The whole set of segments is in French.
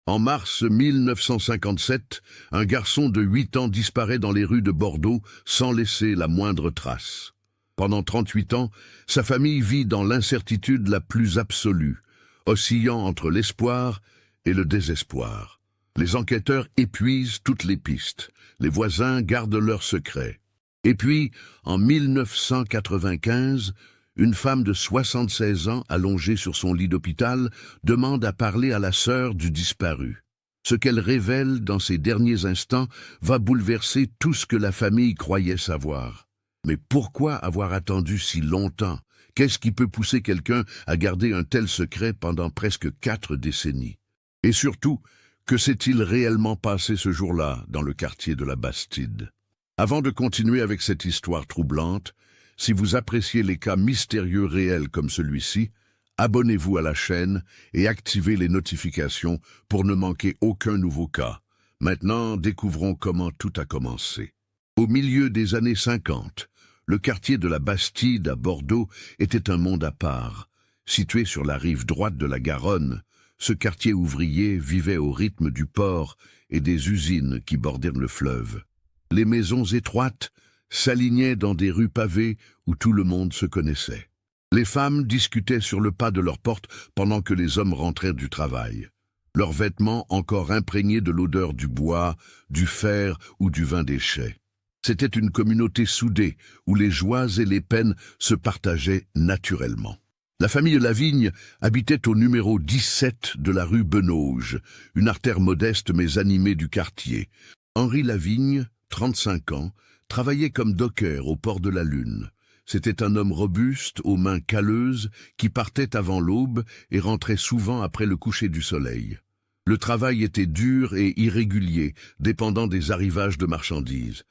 En mars 1957, un garçon de 8 ans disparaît dans les rues de Bordeaux sans laisser la moindre trace. Pendant 38 ans, sa famille vit dans l'incertitude la plus absolue, oscillant entre l'espoir et le désespoir. Les enquêteurs épuisent toutes les pistes, les voisins gardent leurs secrets. Et puis, en 1995, une femme de 76 ans, allongée sur son lit d'hôpital, demande à parler à la sœur du disparu. Ce qu'elle révèle dans ses derniers instants va bouleverser tout ce que la famille croyait savoir. Mais pourquoi avoir attendu si longtemps? Qu'est-ce qui peut pousser quelqu'un à garder un tel secret pendant presque 4 décennies? Et surtout, que s'est-il réellement passé ce jour-là dans le quartier de la Bastide? Avant de continuer avec cette histoire troublante, si vous appréciez les cas mystérieux réels comme celui-ci, abonnez-vous à la chaîne et activez les notifications pour ne manquer aucun nouveau cas. Maintenant, découvrons comment tout a commencé. Au milieu des années 50, le quartier de la Bastide à Bordeaux était un monde à part. Situé sur la rive droite de la Garonne, ce quartier ouvrier vivait au rythme du port et des usines qui bordaient le fleuve. Les maisons étroites s'alignaient dans des rues pavées où tout le monde se connaissait. Les femmes discutaient sur le pas de leur porte pendant que les hommes rentraient du travail. Leurs vêtements encore imprégnés de l'odeur du bois, du fer ou du vin des chais. C'était une communauté soudée où les joies et les peines se partageaient naturellement. La famille Lavigne habitait au numéro 17 de la rue Benauge, une artère modeste mais animée du quartier. Henri Lavigne, 35 ans, travaillait comme docker au port de la Lune. C'était un homme robuste, aux mains calleuses, qui partait avant l'aube et rentrait souvent après le coucher du soleil. Le travail était dur et irrégulier, dépendant des arrivages de marchandises.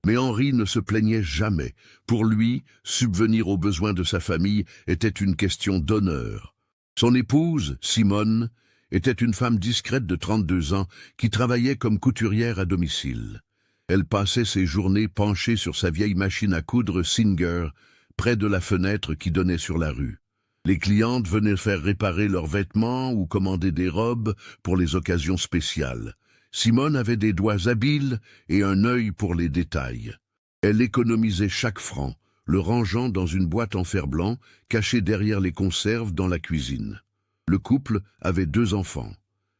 Mais Henri ne se plaignait jamais. Pour lui, subvenir aux besoins de sa famille était une question d'honneur. Son épouse, Simone, était une femme discrète de 32 ans qui travaillait comme couturière à domicile. Elle passait ses journées penchée sur sa vieille machine à coudre Singer, près de la fenêtre qui donnait sur la rue. Les clientes venaient faire réparer leurs vêtements ou commander des robes pour les occasions spéciales. Simone avait des doigts habiles et un œil pour les détails. Elle économisait chaque franc, le rangeant dans une boîte en fer-blanc cachée derrière les conserves dans la cuisine. Le couple avait 2 enfants.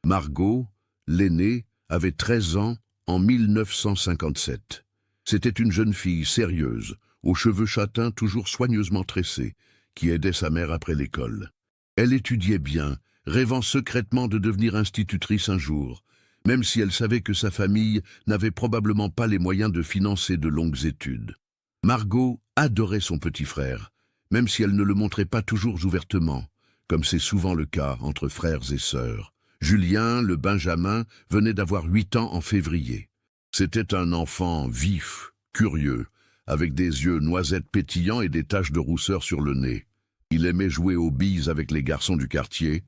Margot, l'aînée, avait 13 ans en 1957. C'était une jeune fille sérieuse, aux cheveux châtains toujours soigneusement tressés, qui aidait sa mère après l'école. Elle étudiait bien, rêvant secrètement de devenir institutrice un jour, même si elle savait que sa famille n'avait probablement pas les moyens de financer de longues études. Margot adorait son petit frère, même si elle ne le montrait pas toujours ouvertement, comme c'est souvent le cas entre frères et sœurs. Julien, le Benjamin, venait d'avoir 8 ans en février. C'était un enfant vif, curieux, avec des yeux noisettes pétillants et des taches de rousseur sur le nez. Il aimait jouer aux billes avec les garçons du quartier,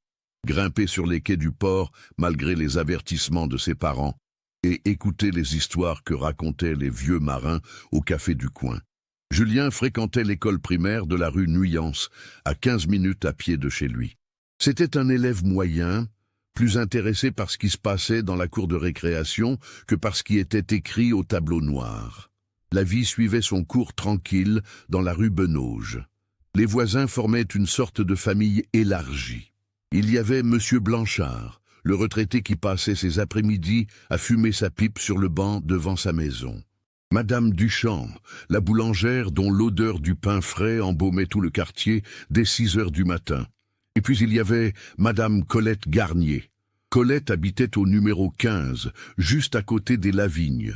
grimper sur les quais du port malgré les avertissements de ses parents, et écouter les histoires que racontaient les vieux marins au café du coin. Julien fréquentait l'école primaire de la rue Nuyance, à 15 minutes à pied de chez lui. C'était un élève moyen, plus intéressé par ce qui se passait dans la cour de récréation que par ce qui était écrit au tableau noir. La vie suivait son cours tranquille dans la rue Benauge. Les voisins formaient une sorte de famille élargie. Il y avait Monsieur Blanchard, le retraité qui passait ses après-midi à fumer sa pipe sur le banc devant sa maison. Madame Duchamp, la boulangère dont l'odeur du pain frais embaumait tout le quartier dès 6 heures du matin. Et puis il y avait Madame Colette Garnier. Colette habitait au numéro 15, juste à côté des Lavignes.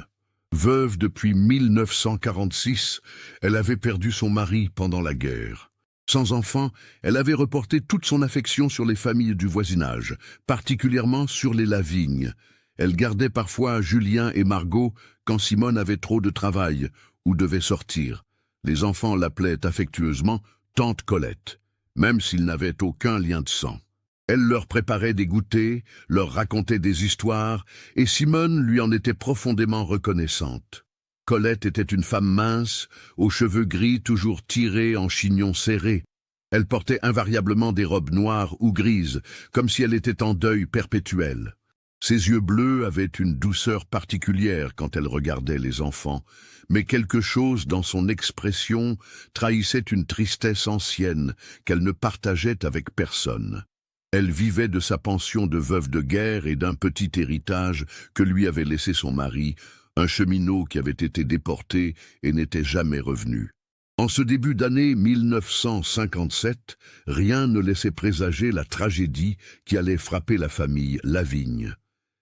Veuve depuis 1946, elle avait perdu son mari pendant la guerre. Sans enfant, elle avait reporté toute son affection sur les familles du voisinage, particulièrement sur les Lavignes. Elle gardait parfois Julien et Margot quand Simone avait trop de travail ou devait sortir. Les enfants l'appelaient affectueusement « Tante Colette », même s'ils n'avaient aucun lien de sang. Elle leur préparait des goûters, leur racontait des histoires, et Simone lui en était profondément reconnaissante. Colette était une femme mince, aux cheveux gris toujours tirés en chignon serré. Elle portait invariablement des robes noires ou grises, comme si elle était en deuil perpétuel. Ses yeux bleus avaient une douceur particulière quand elle regardait les enfants, mais quelque chose dans son expression trahissait une tristesse ancienne qu'elle ne partageait avec personne. Elle vivait de sa pension de veuve de guerre et d'un petit héritage que lui avait laissé son mari, un cheminot qui avait été déporté et n'était jamais revenu. En ce début d'année 1957, rien ne laissait présager la tragédie qui allait frapper la famille Lavigne.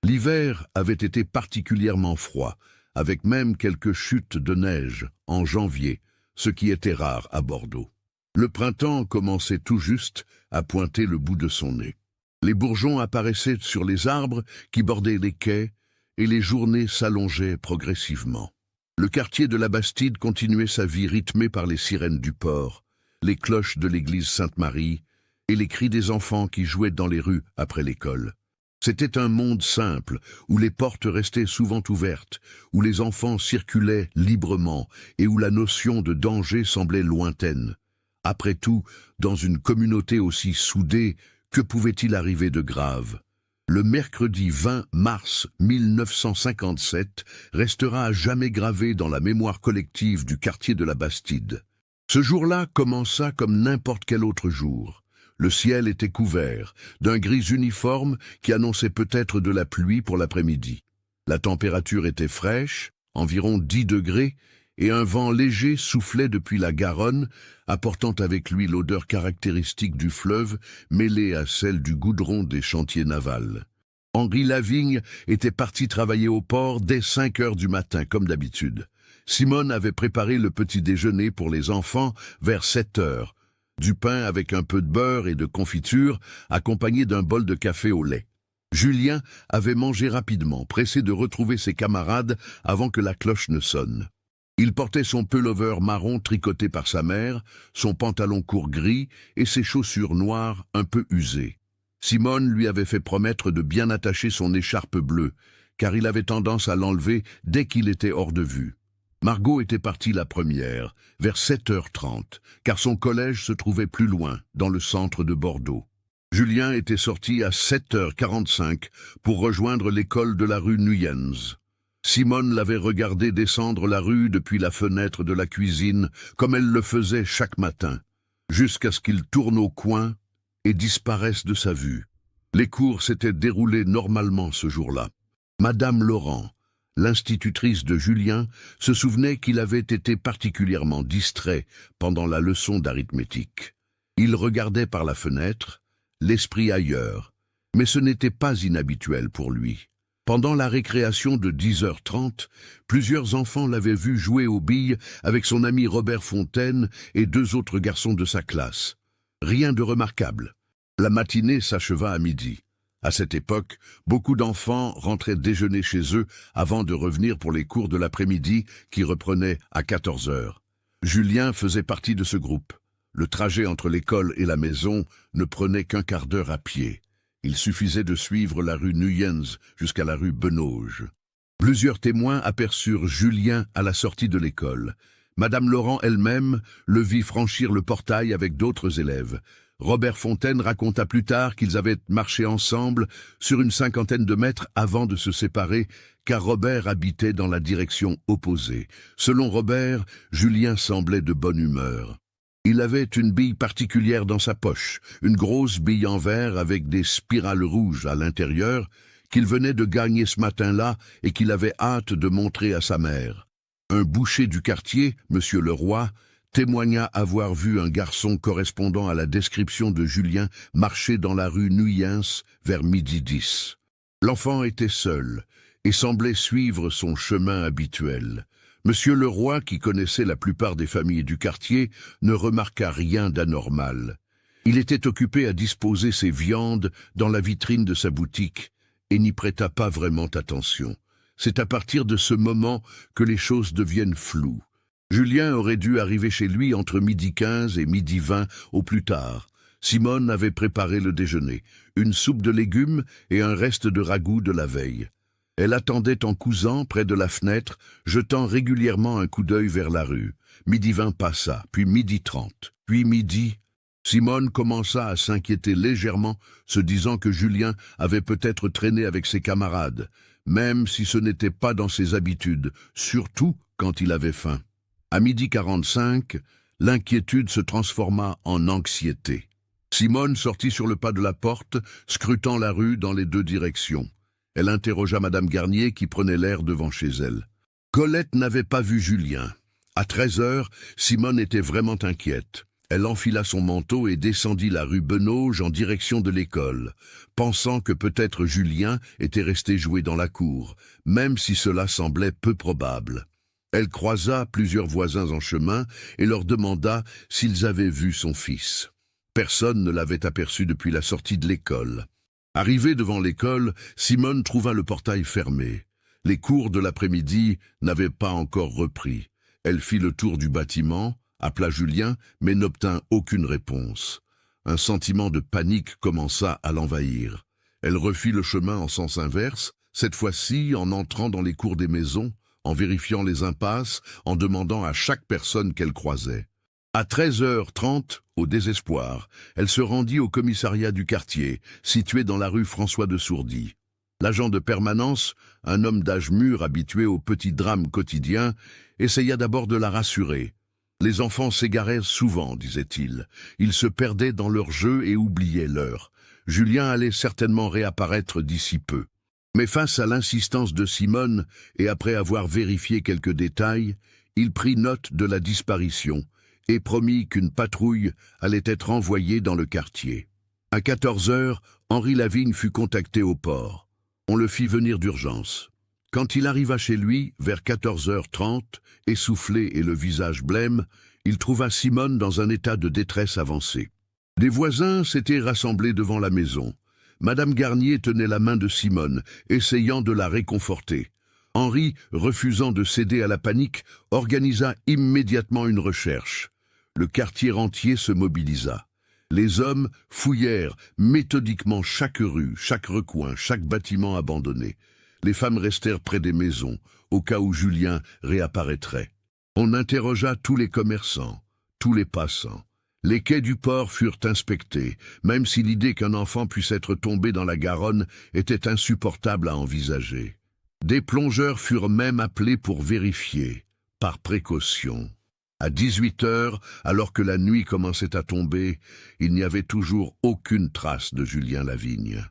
L'hiver avait été particulièrement froid, avec même quelques chutes de neige en janvier, ce qui était rare à Bordeaux. Le printemps commençait tout juste à pointer le bout de son nez. Les bourgeons apparaissaient sur les arbres qui bordaient les quais et les journées s'allongeaient progressivement. Le quartier de la Bastide continuait sa vie rythmée par les sirènes du port, les cloches de l'église Sainte-Marie et les cris des enfants qui jouaient dans les rues après l'école. C'était un monde simple, où les portes restaient souvent ouvertes, où les enfants circulaient librement et où la notion de danger semblait lointaine. Après tout, dans une communauté aussi soudée, que pouvait-il arriver de grave? Le mercredi 20 mars 1957 restera à jamais gravé dans la mémoire collective du quartier de la Bastide. Ce jour-là commença comme n'importe quel autre jour. Le ciel était couvert, d'un gris uniforme qui annonçait peut-être de la pluie pour l'après-midi. La température était fraîche, environ 10 degrés, et un vent léger soufflait depuis la Garonne, apportant avec lui l'odeur caractéristique du fleuve mêlée à celle du goudron des chantiers navals. Henri Lavigne était parti travailler au port dès 5 heures du matin, comme d'habitude. Simone avait préparé le petit déjeuner pour les enfants vers 7 heures. Du pain avec un peu de beurre et de confiture, accompagné d'un bol de café au lait. Julien avait mangé rapidement, pressé de retrouver ses camarades avant que la cloche ne sonne. Il portait son pullover marron tricoté par sa mère, son pantalon court gris et ses chaussures noires un peu usées. Simone lui avait fait promettre de bien attacher son écharpe bleue, car il avait tendance à l'enlever dès qu'il était hors de vue. Margot était partie la première, vers 7h30, car son collège se trouvait plus loin, dans le centre de Bordeaux. Julien était sorti à 7h45 pour rejoindre l'école de la rue Nuyens. Simone l'avait regardé descendre la rue depuis la fenêtre de la cuisine, comme elle le faisait chaque matin, jusqu'à ce qu'il tourne au coin et disparaisse de sa vue. Les cours s'étaient déroulés normalement ce jour-là. Madame Laurent, l'institutrice de Julien, se souvenait qu'il avait été particulièrement distrait pendant la leçon d'arithmétique. Il regardait par la fenêtre, l'esprit ailleurs, mais ce n'était pas inhabituel pour lui. Pendant la récréation de 10h30, plusieurs enfants l'avaient vu jouer aux billes avec son ami Robert Fontaine et 2 autres garçons de sa classe. Rien de remarquable. La matinée s'acheva à midi. À cette époque, beaucoup d'enfants rentraient déjeuner chez eux avant de revenir pour les cours de l'après-midi qui reprenaient à 14h. Julien faisait partie de ce groupe. Le trajet entre l'école et la maison ne prenait qu'un quart d'heure à pied. Il suffisait de suivre la rue Nuyens jusqu'à la rue Benauge. Plusieurs témoins aperçurent Julien à la sortie de l'école. Madame Laurent elle-même le vit franchir le portail avec d'autres élèves. Robert Fontaine raconta plus tard qu'ils avaient marché ensemble sur une 50aine de mètres avant de se séparer, car Robert habitait dans la direction opposée. Selon Robert, Julien semblait de bonne humeur. Il avait une bille particulière dans sa poche, une grosse bille en verre avec des spirales rouges à l'intérieur, qu'il venait de gagner ce matin-là et qu'il avait hâte de montrer à sa mère. Un boucher du quartier, Monsieur Leroy, témoigna avoir vu un garçon correspondant à la description de Julien marcher dans la rue Nuyens vers 12h10. L'enfant était seul et semblait suivre son chemin habituel. Monsieur Leroy, qui connaissait la plupart des familles du quartier, ne remarqua rien d'anormal. Il était occupé à disposer ses viandes dans la vitrine de sa boutique et n'y prêta pas vraiment attention. C'est à partir de ce moment que les choses deviennent floues. Julien aurait dû arriver chez lui entre 12h15 et 12h20 au plus tard. Simone avait préparé le déjeuner, une soupe de légumes et un reste de ragoût de la veille. Elle attendait en cousant près de la fenêtre, jetant régulièrement un coup d'œil vers la rue. 12h20 passa, puis 12h30, puis midi. Simone commença à s'inquiéter légèrement, se disant que Julien avait peut-être traîné avec ses camarades, même si ce n'était pas dans ses habitudes, surtout quand il avait faim. À 12h45, l'inquiétude se transforma en anxiété. Simone sortit sur le pas de la porte, scrutant la rue dans les deux directions. Elle interrogea Madame Garnier qui prenait l'air devant chez elle. Colette n'avait pas vu Julien. À 13h, Simone était vraiment inquiète. Elle enfila son manteau et descendit la rue Benauge en direction de l'école, pensant que peut-être Julien était resté jouer dans la cour, même si cela semblait peu probable. Elle croisa plusieurs voisins en chemin et leur demanda s'ils avaient vu son fils. Personne ne l'avait aperçu depuis la sortie de l'école. Arrivée devant l'école, Simone trouva le portail fermé. Les cours de l'après-midi n'avaient pas encore repris. Elle fit le tour du bâtiment, appela Julien, mais n'obtint aucune réponse. Un sentiment de panique commença à l'envahir. Elle refit le chemin en sens inverse, cette fois-ci en entrant dans les cours des maisons, en vérifiant les impasses, en demandant à chaque personne qu'elle croisait. À 13h30, au désespoir, elle se rendit au commissariat du quartier, situé dans la rue François de Sourdis. L'agent de permanence, un homme d'âge mûr habitué aux petits drames quotidiens, essaya d'abord de la rassurer. Les enfants s'égaraient souvent, disait-il. Ils se perdaient dans leur jeu et oubliaient l'heure. Julien allait certainement réapparaître d'ici peu. Mais face à l'insistance de Simone, et après avoir vérifié quelques détails, il prit note de la disparition et promit qu'une patrouille allait être envoyée dans le quartier. À 14h, Henri Lavigne fut contacté au port. On le fit venir d'urgence. Quand il arriva chez lui, vers 14h30, essoufflé et le visage blême, il trouva Simone dans un état de détresse avancée. Des voisins s'étaient rassemblés devant la maison. Madame Garnier tenait la main de Simone, essayant de la réconforter. Henri, refusant de céder à la panique, organisa immédiatement une recherche. Le quartier entier se mobilisa. Les hommes fouillèrent méthodiquement chaque rue, chaque recoin, chaque bâtiment abandonné. Les femmes restèrent près des maisons, au cas où Julien réapparaîtrait. On interrogea tous les commerçants, tous les passants. Les quais du port furent inspectés, même si l'idée qu'un enfant puisse être tombé dans la Garonne était insupportable à envisager. Des plongeurs furent même appelés pour vérifier, par précaution. À 18h, alors que la nuit commençait à tomber, il n'y avait toujours aucune trace de Julien Lavigne.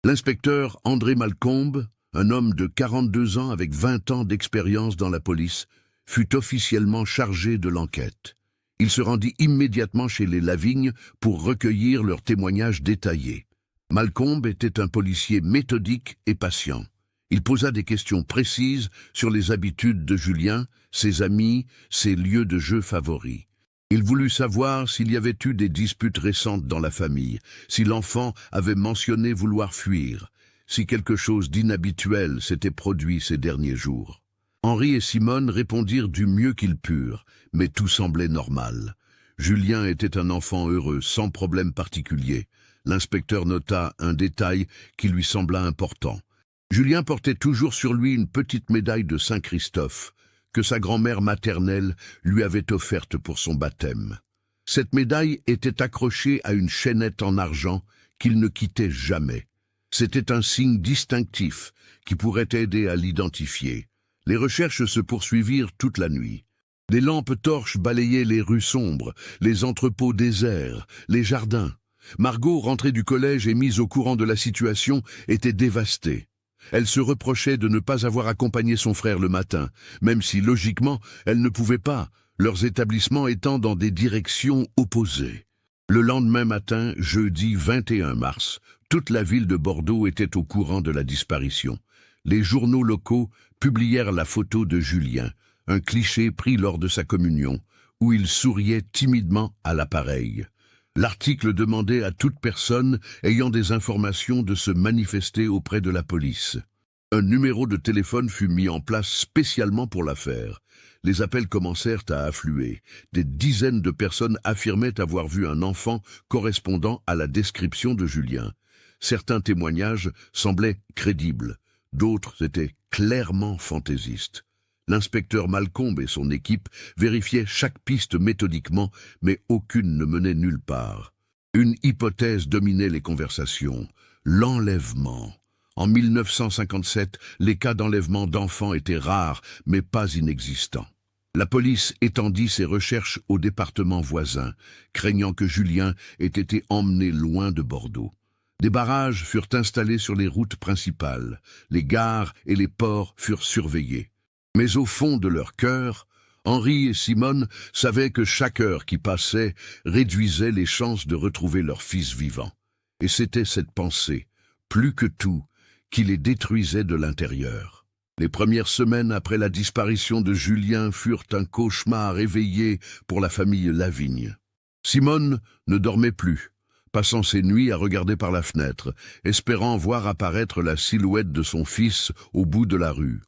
L'inspecteur André Malcombe, un homme de 42 ans avec 20 ans d'expérience dans la police, fut officiellement chargé de l'enquête. Il se rendit immédiatement chez les Lavigne pour recueillir leurs témoignages détaillés. Malcombe était un policier méthodique et patient. Il posa des questions précises sur les habitudes de Julien, ses amis, ses lieux de jeu favoris. Il voulut savoir s'il y avait eu des disputes récentes dans la famille, si l'enfant avait mentionné vouloir fuir, si quelque chose d'inhabituel s'était produit ces derniers jours. Henri et Simone répondirent du mieux qu'ils purent, mais tout semblait normal. Julien était un enfant heureux, sans problème particulier. L'inspecteur nota un détail qui lui sembla important. Julien portait toujours sur lui une petite médaille de Saint-Christophe, que sa grand-mère maternelle lui avait offerte pour son baptême. Cette médaille était accrochée à une chaînette en argent qu'il ne quittait jamais. C'était un signe distinctif qui pourrait aider à l'identifier. Les recherches se poursuivirent toute la nuit. Des lampes torches balayaient les rues sombres, les entrepôts déserts, les jardins. Margot, rentrée du collège et mise au courant de la situation, était dévastée. Elle se reprochait de ne pas avoir accompagné son frère le matin, même si, logiquement, elle ne pouvait pas, leurs établissements étant dans des directions opposées. Le lendemain matin, jeudi 21 mars, toute la ville de Bordeaux était au courant de la disparition. Les journaux locaux publièrent la photo de Julien, un cliché pris lors de sa communion, où il souriait timidement à l'appareil. L'article demandait à toute personne ayant des informations de se manifester auprès de la police. Un numéro de téléphone fut mis en place spécialement pour l'affaire. Les appels commencèrent à affluer. Des dizaines de personnes affirmaient avoir vu un enfant correspondant à la description de Julien. Certains témoignages semblaient crédibles, d'autres étaient clairement fantaisistes. L'inspecteur Malcombe et son équipe vérifiaient chaque piste méthodiquement, mais aucune ne menait nulle part. Une hypothèse dominait les conversations, l'enlèvement. En 1957, les cas d'enlèvement d'enfants étaient rares, mais pas inexistants. La police étendit ses recherches au département voisin, craignant que Julien ait été emmené loin de Bordeaux. Des barrages furent installés sur les routes principales, les gares et les ports furent surveillés. Mais au fond de leur cœur, Henri et Simone savaient que chaque heure qui passait réduisait les chances de retrouver leur fils vivant. Et c'était cette pensée, plus que tout, qui les détruisait de l'intérieur. Les premières semaines après la disparition de Julien furent un cauchemar éveillé pour la famille Lavigne. Simone ne dormait plus, passant ses nuits à regarder par la fenêtre, espérant voir apparaître la silhouette de son fils au bout de la rue.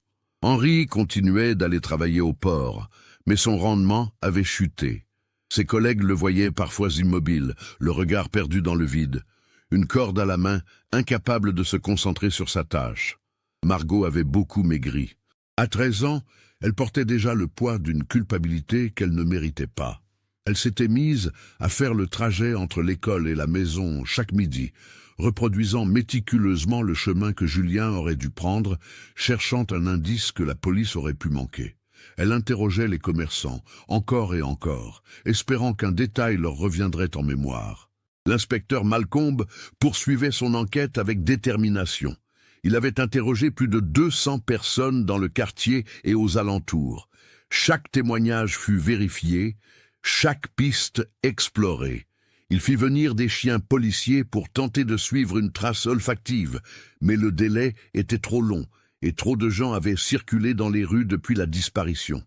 Henri continuait d'aller travailler au port, mais son rendement avait chuté. Ses collègues le voyaient parfois immobile, le regard perdu dans le vide, une corde à la main, incapable de se concentrer sur sa tâche. Margot avait beaucoup maigri. À 13 ans, elle portait déjà le poids d'une culpabilité qu'elle ne méritait pas. Elle s'était mise à faire le trajet entre l'école et la maison chaque midi, reproduisant méticuleusement le chemin que Julien aurait dû prendre, cherchant un indice que la police aurait pu manquer. Elle interrogeait les commerçants, encore et encore, espérant qu'un détail leur reviendrait en mémoire. L'inspecteur Malcombe poursuivait son enquête avec détermination. Il avait interrogé plus de 200 personnes dans le quartier et aux alentours. Chaque témoignage fut vérifié, chaque piste explorée. Il fit venir des chiens policiers pour tenter de suivre une trace olfactive, mais le délai était trop long et trop de gens avaient circulé dans les rues depuis la disparition.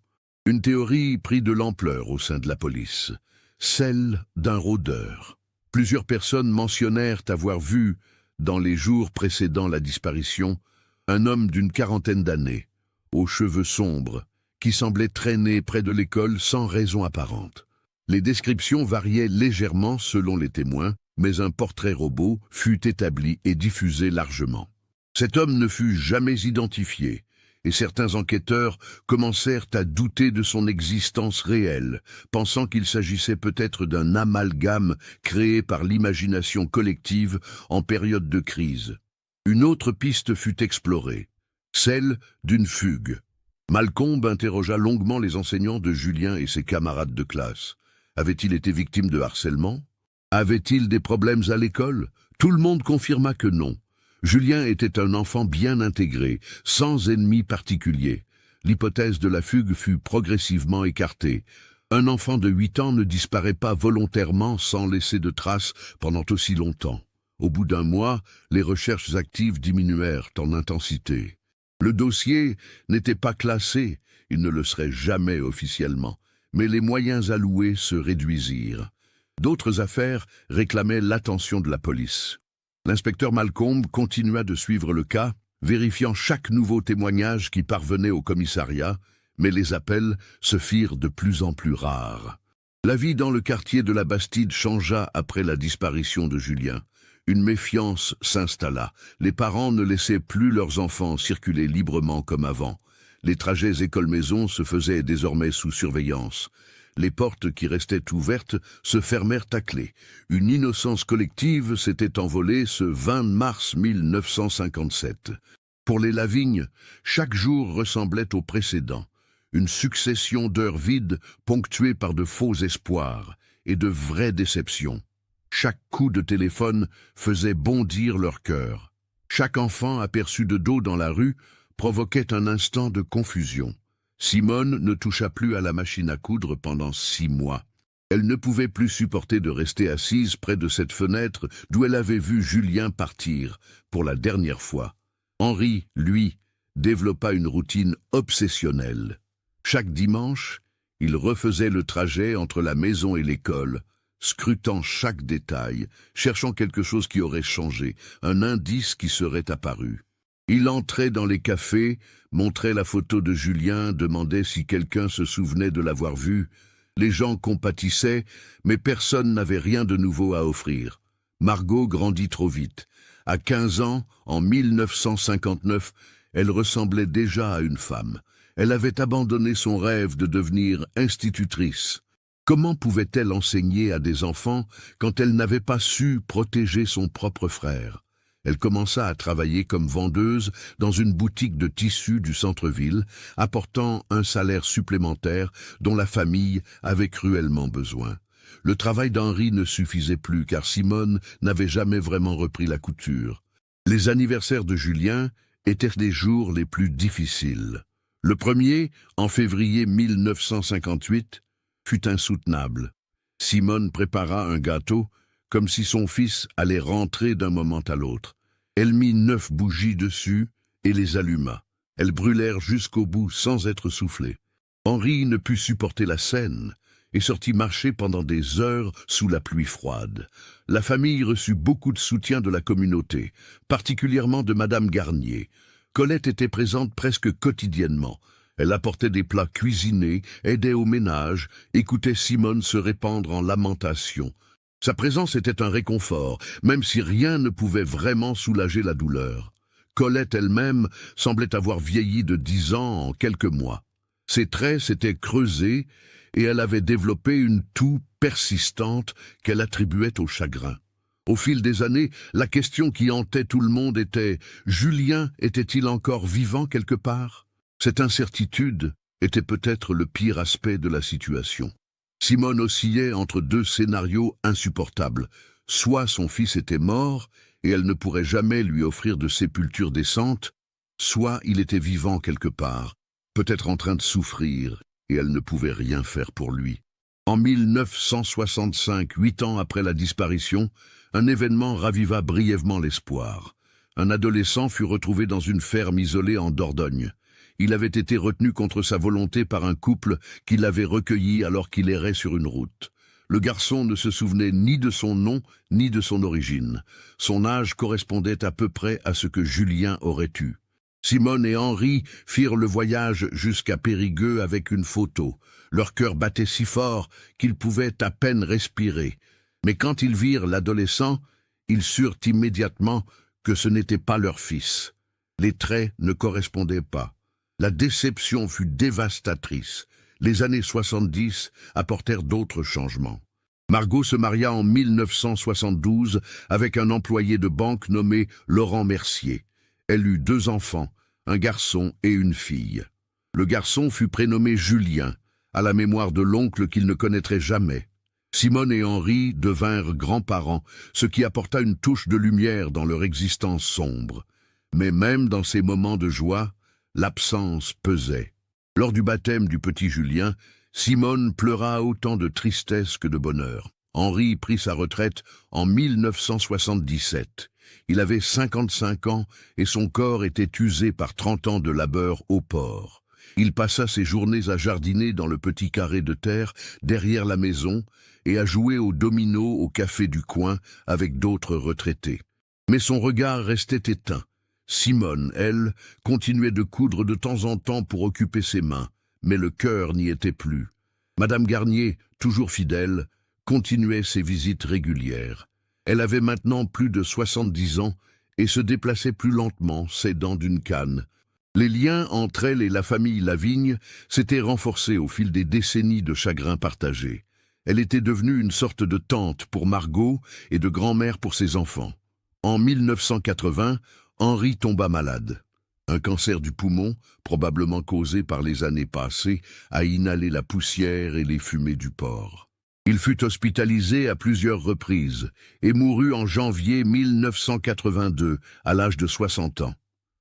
Une théorie prit de l'ampleur au sein de la police, celle d'un rôdeur. Plusieurs personnes mentionnèrent avoir vu, dans les jours précédant la disparition, un homme d'une quarantaine d'années, aux cheveux sombres, qui semblait traîner près de l'école sans raison apparente. Les descriptions variaient légèrement selon les témoins, mais un portrait robot fut établi et diffusé largement. Cet homme ne fut jamais identifié, et certains enquêteurs commencèrent à douter de son existence réelle, pensant qu'il s'agissait peut-être d'un amalgame créé par l'imagination collective en période de crise. Une autre piste fut explorée, celle d'une fugue. Malcombe interrogea longuement les enseignants de Julien et ses camarades de classe. Avait-il été victime de harcèlement? Avait-il des problèmes à l'école? Tout le monde confirma que non. Julien était un enfant bien intégré, sans ennemis particuliers. L'hypothèse de la fugue fut progressivement écartée. Un enfant de 8 ans ne disparaît pas volontairement sans laisser de traces pendant aussi longtemps. Au bout d'un mois, les recherches actives diminuèrent en intensité. Le dossier n'était pas classé, il ne le serait jamais officiellement, mais les moyens alloués se réduisirent. D'autres affaires réclamaient l'attention de la police. L'inspecteur Malcombe continua de suivre le cas, vérifiant chaque nouveau témoignage qui parvenait au commissariat, mais les appels se firent de plus en plus rares. La vie dans le quartier de la Bastide changea après la disparition de Julien. Une méfiance s'installa. Les parents ne laissaient plus leurs enfants circuler librement comme avant. Les trajets école-maison se faisaient désormais sous surveillance. Les portes qui restaient ouvertes se fermèrent à clé. Une innocence collective s'était envolée ce 20 mars 1957. Pour les Lavigne, chaque jour ressemblait au précédent. Une succession d'heures vides ponctuées par de faux espoirs et de vraies déceptions. Chaque coup de téléphone faisait bondir leur cœur. Chaque enfant aperçu de dos dans la rue provoquait un instant de confusion. Simone ne toucha plus à la machine à coudre pendant 6 mois. Elle ne pouvait plus supporter de rester assise près de cette fenêtre d'où elle avait vu Julien partir pour la dernière fois. Henri, lui, développa une routine obsessionnelle. Chaque dimanche, il refaisait le trajet entre la maison et l'école, scrutant chaque détail, cherchant quelque chose qui aurait changé, un indice qui serait apparu. Il entrait dans les cafés, montrait la photo de Julien, demandait si quelqu'un se souvenait de l'avoir vu. Les gens compatissaient, mais personne n'avait rien de nouveau à offrir. Margot grandit trop vite. À 15 ans, en 1959, elle ressemblait déjà à une femme. Elle avait abandonné son rêve de devenir institutrice. Comment pouvait-elle enseigner à des enfants quand elle n'avait pas su protéger son propre frère? Elle commença à travailler comme vendeuse dans une boutique de tissus du centre-ville, apportant un salaire supplémentaire dont la famille avait cruellement besoin. Le travail d'Henri ne suffisait plus car Simone n'avait jamais vraiment repris la couture. Les anniversaires de Julien étaient les jours les plus difficiles. Le premier, en février 1958, fut insoutenable. Simone prépara un gâteau comme si son fils allait rentrer d'un moment à l'autre. Elle mit 9 bougies dessus et les alluma. Elles brûlèrent jusqu'au bout sans être soufflées. Henri ne put supporter la scène et sortit marcher pendant des heures sous la pluie froide. La famille reçut beaucoup de soutien de la communauté, particulièrement de Madame Garnier. Colette était présente presque quotidiennement. Elle apportait des plats cuisinés, aidait au ménage, écoutait Simone se répandre en lamentations. Sa présence était un réconfort, même si rien ne pouvait vraiment soulager la douleur. Colette elle-même semblait avoir vieilli de 10 ans en quelques mois. Ses traits s'étaient creusés et elle avait développé une toux persistante qu'elle attribuait au chagrin. Au fil des années, la question qui hantait tout le monde était « Julien était-il encore vivant quelque part ?» Cette incertitude était peut-être le pire aspect de la situation. Simone oscillait entre 2 scénarios insupportables. Soit son fils était mort et elle ne pourrait jamais lui offrir de sépulture décente, soit il était vivant quelque part, peut-être en train de souffrir, et elle ne pouvait rien faire pour lui. En 1965, 8 ans après la disparition, un événement raviva brièvement l'espoir. Un adolescent fut retrouvé dans une ferme isolée en Dordogne. Il avait été retenu contre sa volonté par un couple qui l'avait recueilli alors qu'il errait sur une route. Le garçon ne se souvenait ni de son nom ni de son origine. Son âge correspondait à peu près à ce que Julien aurait eu. Simone et Henri firent le voyage jusqu'à Périgueux avec une photo. Leur cœur battait si fort qu'ils pouvaient à peine respirer. Mais quand ils virent l'adolescent, ils surent immédiatement que ce n'était pas leur fils. Les traits ne correspondaient pas. La déception fut dévastatrice. Les années 70 apportèrent d'autres changements. Margot se maria en 1972 avec un employé de banque nommé Laurent Mercier. Elle eut 2 enfants, un garçon et une fille. Le garçon fut prénommé Julien, à la mémoire de l'oncle qu'il ne connaîtrait jamais. Simone et Henri devinrent grands-parents, ce qui apporta une touche de lumière dans leur existence sombre. Mais même dans ces moments de joie, l'absence pesait. Lors du baptême du petit Julien, Simone pleura autant de tristesse que de bonheur. Henri prit sa retraite en 1977. Il avait 55 ans et son corps était usé par 30 ans de labeur au port. Il passa ses journées à jardiner dans le petit carré de terre derrière la maison et à jouer aux dominos au café du coin avec d'autres retraités. Mais son regard restait éteint. Simone, elle, continuait de coudre de temps en temps pour occuper ses mains, mais le cœur n'y était plus. Madame Garnier, toujours fidèle, continuait ses visites régulières. Elle avait maintenant plus de 70 ans et se déplaçait plus lentement, s'aidant d'une canne. Les liens entre elle et la famille Lavigne s'étaient renforcés au fil des décennies de chagrin partagé. Elle était devenue une sorte de tante pour Margot et de grand-mère pour ses enfants. En 1980, Henri tomba malade. Un cancer du poumon, probablement causé par les années passées, a inhalé la poussière et les fumées du port. Il fut hospitalisé à plusieurs reprises et mourut en janvier 1982, à l'âge de 60 ans.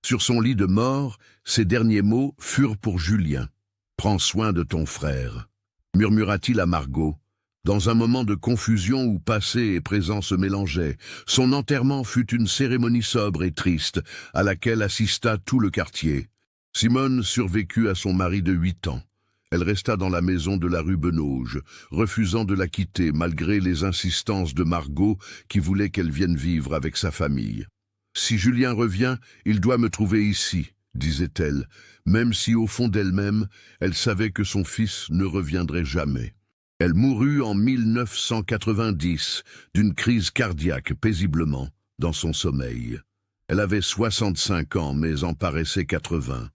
Sur son lit de mort, ses derniers mots furent pour Julien. « Prends soin de ton frère », murmura-t-il à Margot. Dans un moment de confusion où passé et présent se mélangeaient, son enterrement fut une cérémonie sobre et triste, à laquelle assista tout le quartier. Simone survécut à son mari de 8 ans. Elle resta dans la maison de la rue Benauge, refusant de la quitter malgré les insistances de Margot qui voulait qu'elle vienne vivre avec sa famille. « Si Julien revient, il doit me trouver ici », disait-elle, même si au fond d'elle-même, elle savait que son fils ne reviendrait jamais. Elle mourut en 1990 d'une crise cardiaque paisiblement dans son sommeil. Elle avait 65 ans mais en paraissait 80.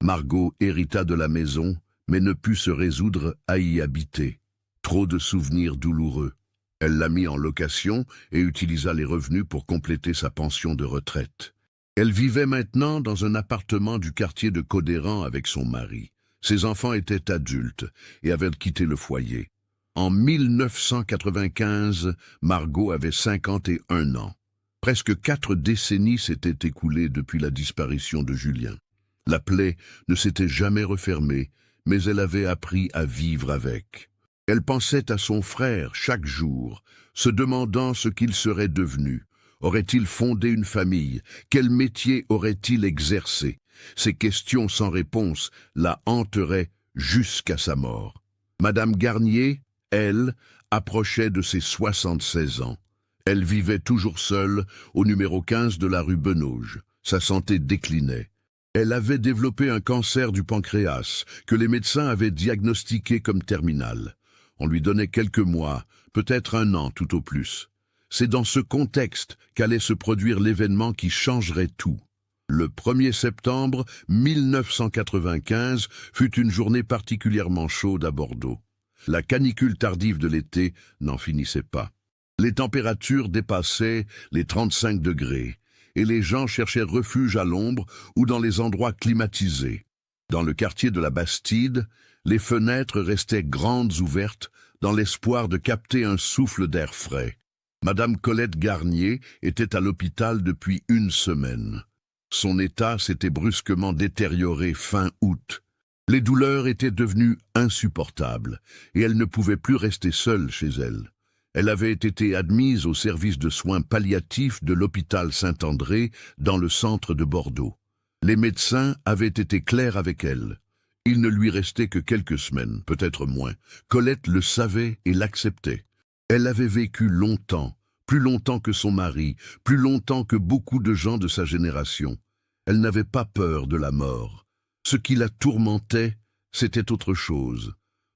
Margot hérita de la maison mais ne put se résoudre à y habiter. Trop de souvenirs douloureux. Elle l'a mis en location et utilisa les revenus pour compléter sa pension de retraite. Elle vivait maintenant dans un appartement du quartier de Codéran avec son mari. Ses enfants étaient adultes et avaient quitté le foyer. En 1995, Margot avait 51 ans. Presque 4 décennies s'étaient écoulées depuis la disparition de Julien. La plaie ne s'était jamais refermée, mais elle avait appris à vivre avec. Elle pensait à son frère chaque jour, se demandant ce qu'il serait devenu. Aurait-il fondé une famille? Quel métier aurait-il exercé? Ces questions sans réponse la hanteraient jusqu'à sa mort. Madame Garnier, elle, approchait de ses 76 ans. Elle vivait toujours seule au numéro 15 de la rue Benauge. Sa santé déclinait. Elle avait développé un cancer du pancréas que les médecins avaient diagnostiqué comme terminal. On lui donnait quelques mois, peut-être 1 an tout au plus. C'est dans ce contexte qu'allait se produire l'événement qui changerait tout. Le 1er septembre 1995 fut une journée particulièrement chaude à Bordeaux. La canicule tardive de l'été n'en finissait pas. Les températures dépassaient les 35 degrés et les gens cherchaient refuge à l'ombre ou dans les endroits climatisés. Dans le quartier de la Bastide, les fenêtres restaient grandes ouvertes dans l'espoir de capter un souffle d'air frais. Madame Colette Garnier était à l'hôpital depuis 1 semaine. Son état s'était brusquement détérioré fin août. Les douleurs étaient devenues insupportables et elle ne pouvait plus rester seule chez elle. Elle avait été admise au service de soins palliatifs de l'hôpital Saint-André dans le centre de Bordeaux. Les médecins avaient été clairs avec elle. Il ne lui restait que quelques semaines, peut-être moins. Colette le savait et l'acceptait. Elle avait vécu longtemps, plus longtemps que son mari, plus longtemps que beaucoup de gens de sa génération. Elle n'avait pas peur de la mort. Ce qui la tourmentait, c'était autre chose.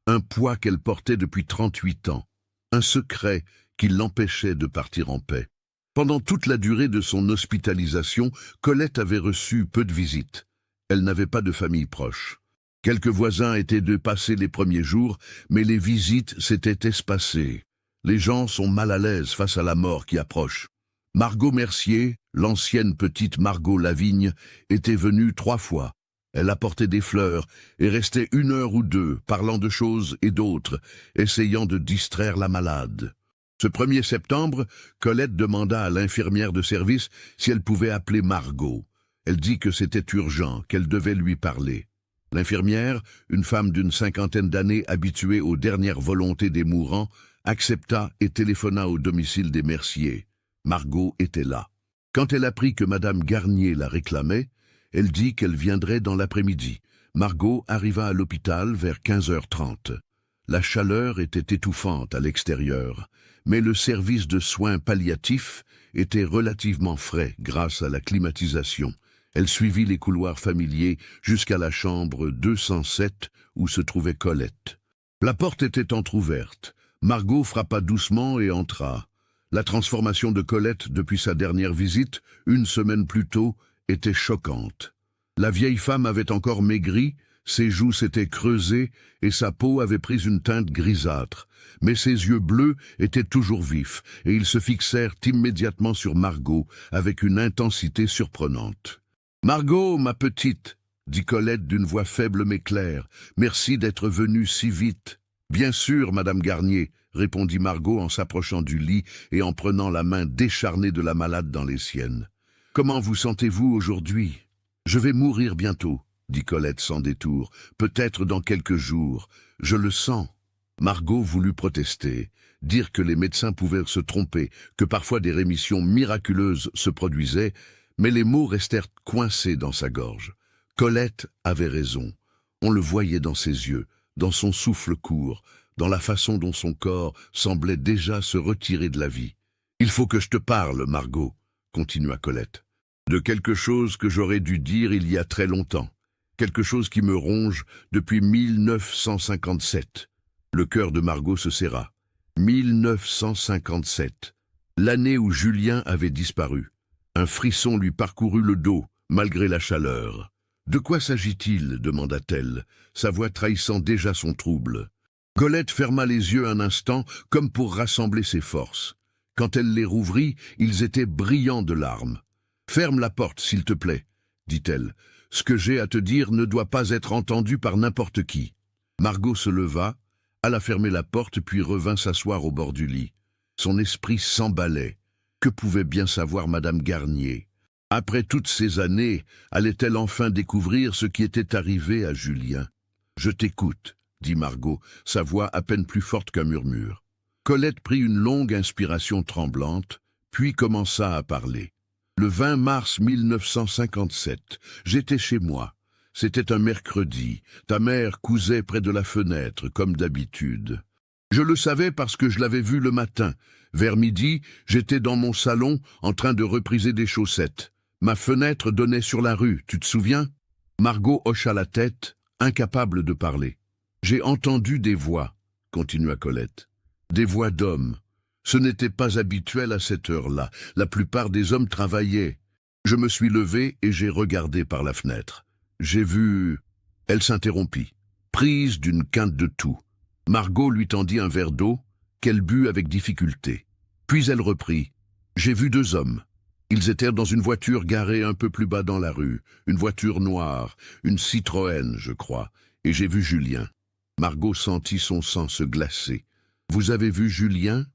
Un poids qu'elle portait depuis 38 ans. Un secret qui l'empêchait de partir en paix. Pendant toute la durée de son hospitalisation, Colette avait reçu peu de visites. Elle n'avait pas de famille proche. Quelques voisins étaient de passer les premiers jours, mais les visites s'étaient espacées. Les gens sont mal à l'aise face à la mort qui approche. Margot Mercier, l'ancienne petite Margot Lavigne, était venue 3 fois. Elle apportait des fleurs et restait 1 heure ou 2, parlant de choses et d'autres, essayant de distraire la malade. Ce 1er septembre, Colette demanda à l'infirmière de service si elle pouvait appeler Margot. Elle dit que c'était urgent, qu'elle devait lui parler. L'infirmière, une femme d'une 50aine d'années habituée aux dernières volontés des mourants, accepta et téléphona au domicile des Mercier. Margot était là. Quand elle apprit que Madame Garnier la réclamait, elle dit qu'elle viendrait dans l'après-midi. Margot arriva à l'hôpital vers 15h30. La chaleur était étouffante à l'extérieur, mais le service de soins palliatifs était relativement frais grâce à la climatisation. Elle suivit les couloirs familiers jusqu'à la chambre 207 où se trouvait Colette. La porte était entr'ouverte. Margot frappa doucement et entra. La transformation de Colette depuis sa dernière visite, 1 semaine plus tôt, était choquante. La vieille femme avait encore maigri, ses joues s'étaient creusées et sa peau avait pris une teinte grisâtre. Mais ses yeux bleus étaient toujours vifs et ils se fixèrent immédiatement sur Margot avec une intensité surprenante. « Margot, ma petite !» dit Colette d'une voix faible mais claire. « Merci d'être venue si vite. »« Bien sûr, Madame Garnier !» répondit Margot en s'approchant du lit et en prenant la main décharnée de la malade dans les siennes. « Comment vous sentez-vous aujourd'hui ?»« Je vais mourir bientôt, » dit Colette sans détour. « Peut-être dans quelques jours. Je le sens. » Margot voulut protester, dire que les médecins pouvaient se tromper, que parfois des rémissions miraculeuses se produisaient, mais les mots restèrent coincés dans sa gorge. Colette avait raison. On le voyait dans ses yeux, dans son souffle court, dans la façon dont son corps semblait déjà se retirer de la vie. « Il faut que je te parle, Margot, » continua Colette, « de quelque chose que j'aurais dû dire il y a très longtemps, quelque chose qui me ronge depuis 1957. » Le cœur de Margot se serra. 1957, l'année où Julien avait disparu. Un frisson lui parcourut le dos, malgré la chaleur. « De quoi s'agit-il » demanda-t-elle, sa voix trahissant déjà son trouble. « Colette ferma les yeux un instant, comme pour rassembler ses forces. Quand elle les rouvrit, ils étaient brillants de larmes. « Ferme la porte, s'il te plaît, » dit-elle. « Ce que j'ai à te dire ne doit pas être entendu par n'importe qui. » Margot se leva, alla fermer la porte, puis revint s'asseoir au bord du lit. Son esprit s'emballait. Que pouvait bien savoir Madame Garnier? Après toutes ces années, allait-elle enfin découvrir ce qui était arrivé à Julien? « Je t'écoute, » dit Margot, sa voix à peine plus forte qu'un murmure. Colette prit une longue inspiration tremblante, puis commença à parler. « Le 20 mars 1957, j'étais chez moi. C'était un mercredi. Ta mère cousait près de la fenêtre, comme d'habitude. Je le savais parce que je l'avais vue le matin. Vers midi, j'étais dans mon salon en train de repriser des chaussettes. Ma fenêtre donnait sur la rue, tu te souviens ?» Margot hocha la tête, incapable de parler. « J'ai entendu des voix, » continua Colette. « Des voix d'hommes. Ce n'était pas habituel à cette heure-là. La plupart des hommes travaillaient. Je me suis levé et j'ai regardé par la fenêtre. J'ai vu... » Elle s'interrompit, prise d'une quinte de toux. Margot lui tendit un verre d'eau, qu'elle but avec difficulté. Puis elle reprit. « J'ai vu 2 hommes. Ils étaient dans une voiture garée un peu plus bas dans la rue, une voiture noire, une Citroën, je crois, et j'ai vu Julien. » Margot sentit son sang se glacer. « Vous avez vu Julien?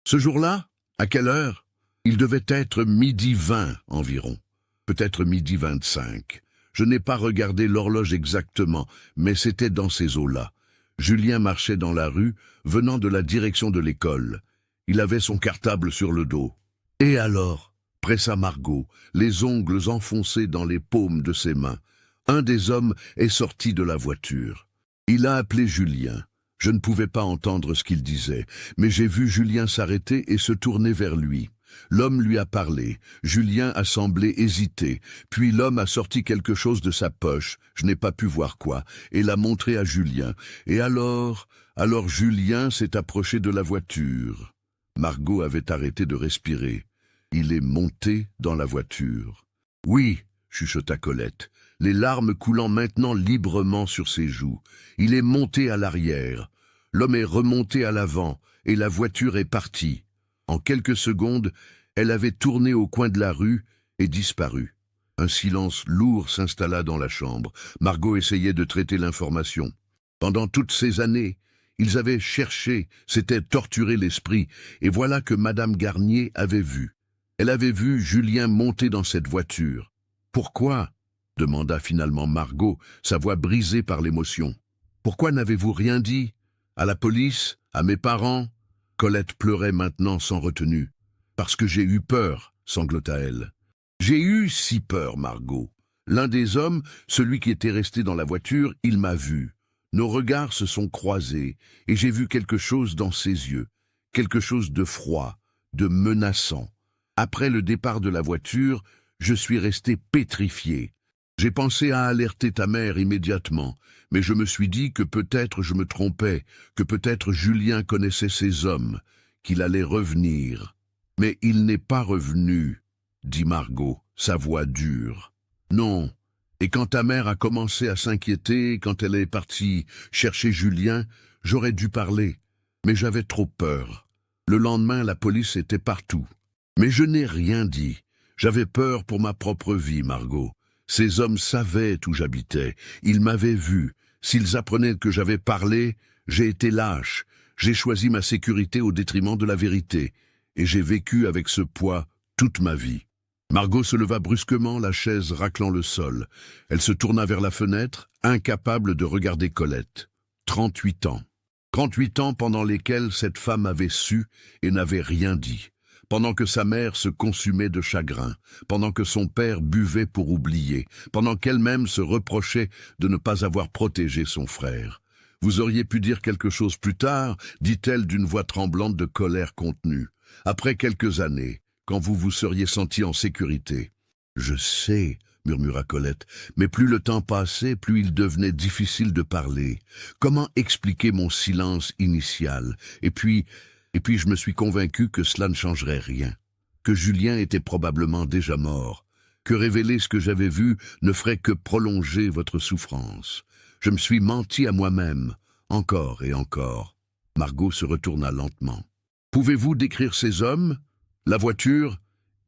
Ce jour-là? À quelle heure? » Il devait être 12h20 environ, peut-être 12h25. Je n'ai pas regardé l'horloge exactement, mais c'était dans ces eaux-là. Julien marchait dans la rue, venant de la direction de l'école. Il avait son cartable sur le dos. « Et alors ?» pressa Margot, les ongles enfoncés dans les paumes de ses mains. Un des hommes est sorti de la voiture. Il a appelé Julien. Je ne pouvais pas entendre ce qu'il disait, mais j'ai vu Julien s'arrêter et se tourner vers lui. L'homme lui a parlé. Julien a semblé hésiter. Puis l'homme a sorti quelque chose de sa poche, je n'ai pas pu voir quoi, et l'a montré à Julien. Et alors Julien s'est approché de la voiture. Margot avait arrêté de respirer. Il est monté dans la voiture. « Oui, » chuchota Colette, les larmes coulant maintenant librement sur ses joues. Il est monté à l'arrière. L'homme est remonté à l'avant, et la voiture est partie. En quelques secondes, elle avait tourné au coin de la rue et disparu. Un silence lourd s'installa dans la chambre. Margot essayait de traiter l'information. Pendant toutes ces années, ils avaient cherché, s'étaient torturé l'esprit, et voilà que Madame Garnier avait vu. Elle avait vu Julien monter dans cette voiture. « Pourquoi ?» demanda finalement Margot, sa voix brisée par l'émotion. « Pourquoi n'avez-vous rien dit? À la police? À mes parents ?» Colette pleurait maintenant sans retenue. « Parce que j'ai eu peur, » sanglota-t-elle. « J'ai eu si peur, Margot. L'un des hommes, celui qui était resté dans la voiture, il m'a vu. Nos regards se sont croisés, et j'ai vu quelque chose dans ses yeux, quelque chose de froid, de menaçant. Après le départ de la voiture, je suis resté pétrifié. J'ai pensé à alerter ta mère immédiatement, mais je me suis dit que peut-être je me trompais, que peut-être Julien connaissait ces hommes, qu'il allait revenir. Mais il n'est pas revenu, dit Margot, sa voix dure. Non, et quand ta mère a commencé à s'inquiéter, quand elle est partie chercher Julien, j'aurais dû parler, mais j'avais trop peur. Le lendemain, la police était partout. Mais je n'ai rien dit. J'avais peur pour ma propre vie, Margot. Ces hommes savaient où j'habitais. Ils m'avaient vu. S'ils apprenaient que j'avais parlé, j'ai été lâche. J'ai choisi ma sécurité au détriment de la vérité. Et j'ai vécu avec ce poids toute ma vie. Margot se leva brusquement, la chaise raclant le sol. Elle se tourna vers la fenêtre, incapable de regarder Colette. 38 ans. 38 ans pendant lesquels cette femme avait su et n'avait rien dit. Pendant que sa mère se consumait de chagrin, pendant que son père buvait pour oublier, pendant qu'elle-même se reprochait de ne pas avoir protégé son frère. « Vous auriez pu dire quelque chose plus tard » dit-elle d'une voix tremblante de colère contenue. « Après quelques années, quand vous vous seriez senti en sécurité. »« Je sais » murmura Colette, mais plus le temps passait, plus il devenait difficile de parler. Comment expliquer mon silence initial? Et puis je me suis convaincu que cela ne changerait rien, que Julien était probablement déjà mort, que révéler ce que j'avais vu ne ferait que prolonger votre souffrance. Je me suis menti à moi-même, encore et encore. Margot se retourna lentement. Pouvez-vous décrire ces hommes? La voiture?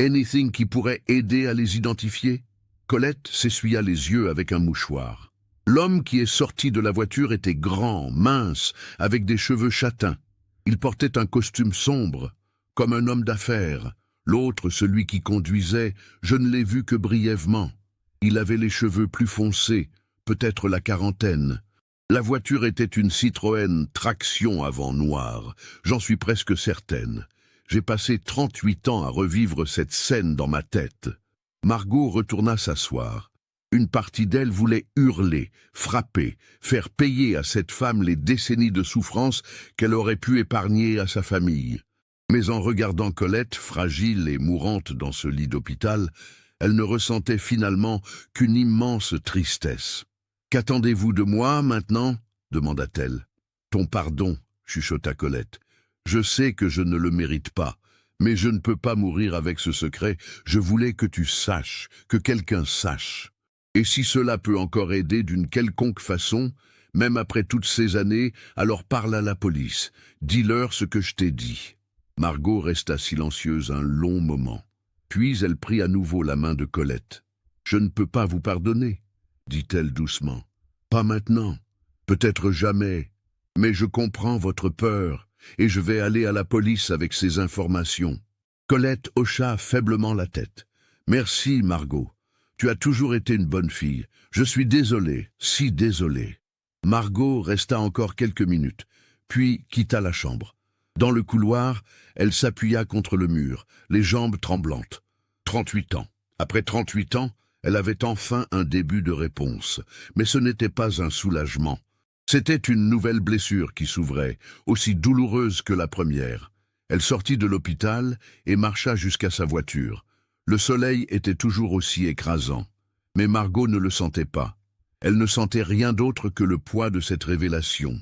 Anything qui pourrait aider à les identifier? Colette s'essuya les yeux avec un mouchoir. L'homme qui est sorti de la voiture était grand, mince, avec des cheveux châtains. Il portait un costume sombre, comme un homme d'affaires. L'autre, celui qui conduisait, je ne l'ai vu que brièvement. Il avait les cheveux plus foncés, peut-être la quarantaine. La voiture était une Citroën traction avant noire, j'en suis presque certaine. J'ai passé 38 ans à revivre cette scène dans ma tête. Margot retourna s'asseoir. Une partie d'elle voulait hurler, frapper, faire payer à cette femme les décennies de souffrance qu'elle aurait pu épargner à sa famille. Mais en regardant Colette, fragile et mourante dans ce lit d'hôpital, elle ne ressentait finalement qu'une immense tristesse. « Qu'attendez-vous de moi, maintenant » demanda-t-elle. « Ton pardon, » chuchota Colette. « Je sais que je ne le mérite pas, mais je ne peux pas mourir avec ce secret. Je voulais que tu saches, que quelqu'un sache. Et si cela peut encore aider d'une quelconque façon, même après toutes ces années, alors parle à la police. Dis-leur ce que je t'ai dit. » Margot resta silencieuse un long moment. Puis elle prit à nouveau la main de Colette. « Je ne peux pas vous pardonner, » dit-elle doucement. « Pas maintenant, peut-être jamais, mais je comprends votre peur et je vais aller à la police avec ces informations. » Colette hocha faiblement la tête. « Merci, Margot. Tu as toujours été une bonne fille. Je suis désolé, si désolé. » Margot resta encore quelques minutes, puis quitta la chambre. Dans le couloir, elle s'appuya contre le mur, les jambes tremblantes. 38 ans. Après 38 ans, elle avait enfin un début de réponse. Mais ce n'était pas un soulagement. C'était une nouvelle blessure qui s'ouvrait, aussi douloureuse que la première. Elle sortit de l'hôpital et marcha jusqu'à sa voiture. Le soleil était toujours aussi écrasant. Mais Margot ne le sentait pas. Elle ne sentait rien d'autre que le poids de cette révélation.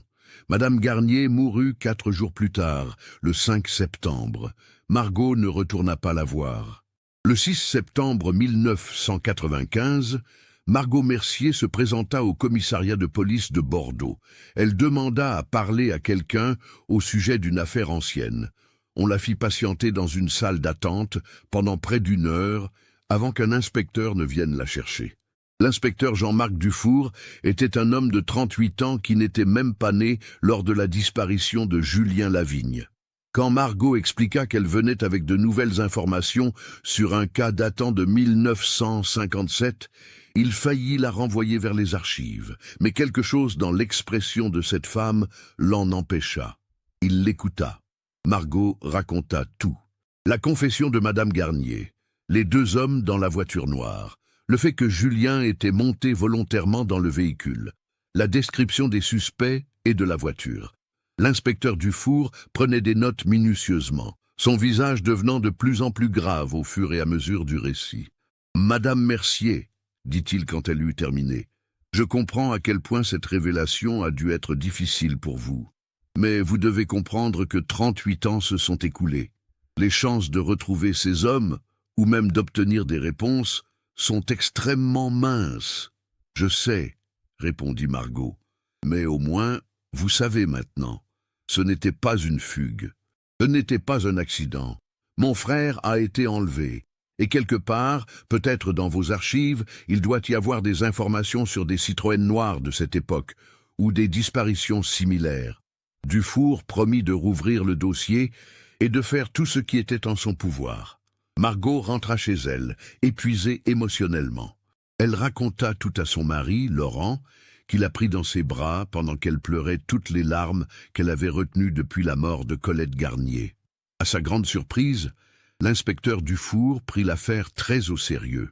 Madame Garnier mourut 4 jours plus tard, le 5 septembre. Margot ne retourna pas la voir. Le 6 septembre 1995, Margot Mercier se présenta au commissariat de police de Bordeaux. Elle demanda à parler à quelqu'un au sujet d'une affaire ancienne. On la fit patienter dans une salle d'attente pendant près d'1 heure avant qu'un inspecteur ne vienne la chercher. L'inspecteur Jean-Marc Dufour était un homme de 38 ans qui n'était même pas né lors de la disparition de Julien Lavigne. Quand Margot expliqua qu'elle venait avec de nouvelles informations sur un cas datant de 1957, il faillit la renvoyer vers les archives, mais quelque chose dans l'expression de cette femme l'en empêcha. Il l'écouta. Margot raconta tout. La confession de Madame Garnier, les 2 hommes dans la voiture noire, le fait que Julien était monté volontairement dans le véhicule, la description des suspects et de la voiture. L'inspecteur Dufour prenait des notes minutieusement, son visage devenant de plus en plus grave au fur et à mesure du récit. « Madame Mercier, » dit-il quand elle eut terminé, « je comprends à quel point cette révélation a dû être difficile pour vous. Mais vous devez comprendre que 38 ans se sont écoulés. Les chances de retrouver ces hommes, ou même d'obtenir des réponses, sont extrêmement minces. »« Je sais, » répondit Margot, « mais au moins, vous savez maintenant. Ce n'était pas une fugue. Ce n'était pas un accident. Mon frère a été enlevé. Et quelque part, peut-être dans vos archives, il doit y avoir des informations sur des Citroën noirs de cette époque, ou des disparitions similaires. » Dufour promit de rouvrir le dossier et de faire tout ce qui était en son pouvoir. Margot rentra chez elle, épuisée émotionnellement. Elle raconta tout à son mari, Laurent, qui la prit dans ses bras pendant qu'elle pleurait toutes les larmes qu'elle avait retenues depuis la mort de Colette Garnier. À sa grande surprise, l'inspecteur Dufour prit l'affaire très au sérieux.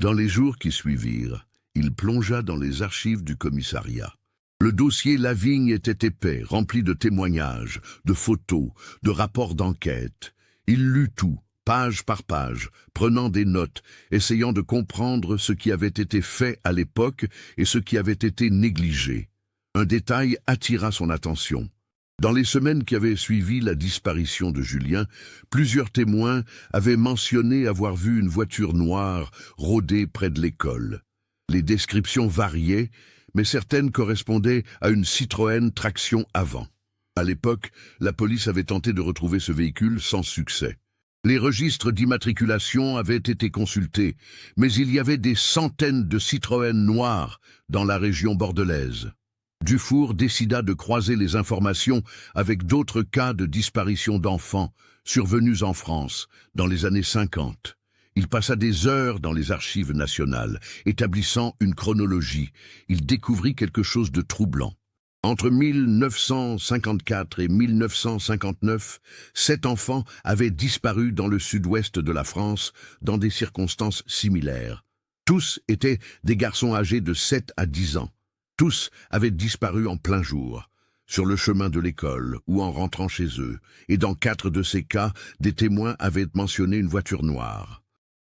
Dans les jours qui suivirent, il plongea dans les archives du commissariat. Le dossier Lavigne était épais, rempli de témoignages, de photos, de rapports d'enquête. Il lut tout, page par page, prenant des notes, essayant de comprendre ce qui avait été fait à l'époque et ce qui avait été négligé. Un détail attira son attention. Dans les semaines qui avaient suivi la disparition de Julien, plusieurs témoins avaient mentionné avoir vu une voiture noire rôder près de l'école. Les descriptions variaient, mais certaines correspondaient à une Citroën traction avant. À l'époque, la police avait tenté de retrouver ce véhicule sans succès. Les registres d'immatriculation avaient été consultés, mais il y avait des centaines de Citroën noirs dans la région bordelaise. Dufour décida de croiser les informations avec d'autres cas de disparition d'enfants survenus en France dans les années 50. Il passa des heures dans les archives nationales, établissant une chronologie. Il découvrit quelque chose de troublant. Entre 1954 et 1959, 7 enfants avaient disparu dans le sud-ouest de la France dans des circonstances similaires. Tous étaient des garçons âgés de 7 à 10 ans. Tous avaient disparu en plein jour, sur le chemin de l'école ou en rentrant chez eux, et dans 4 de ces cas, des témoins avaient mentionné une voiture noire.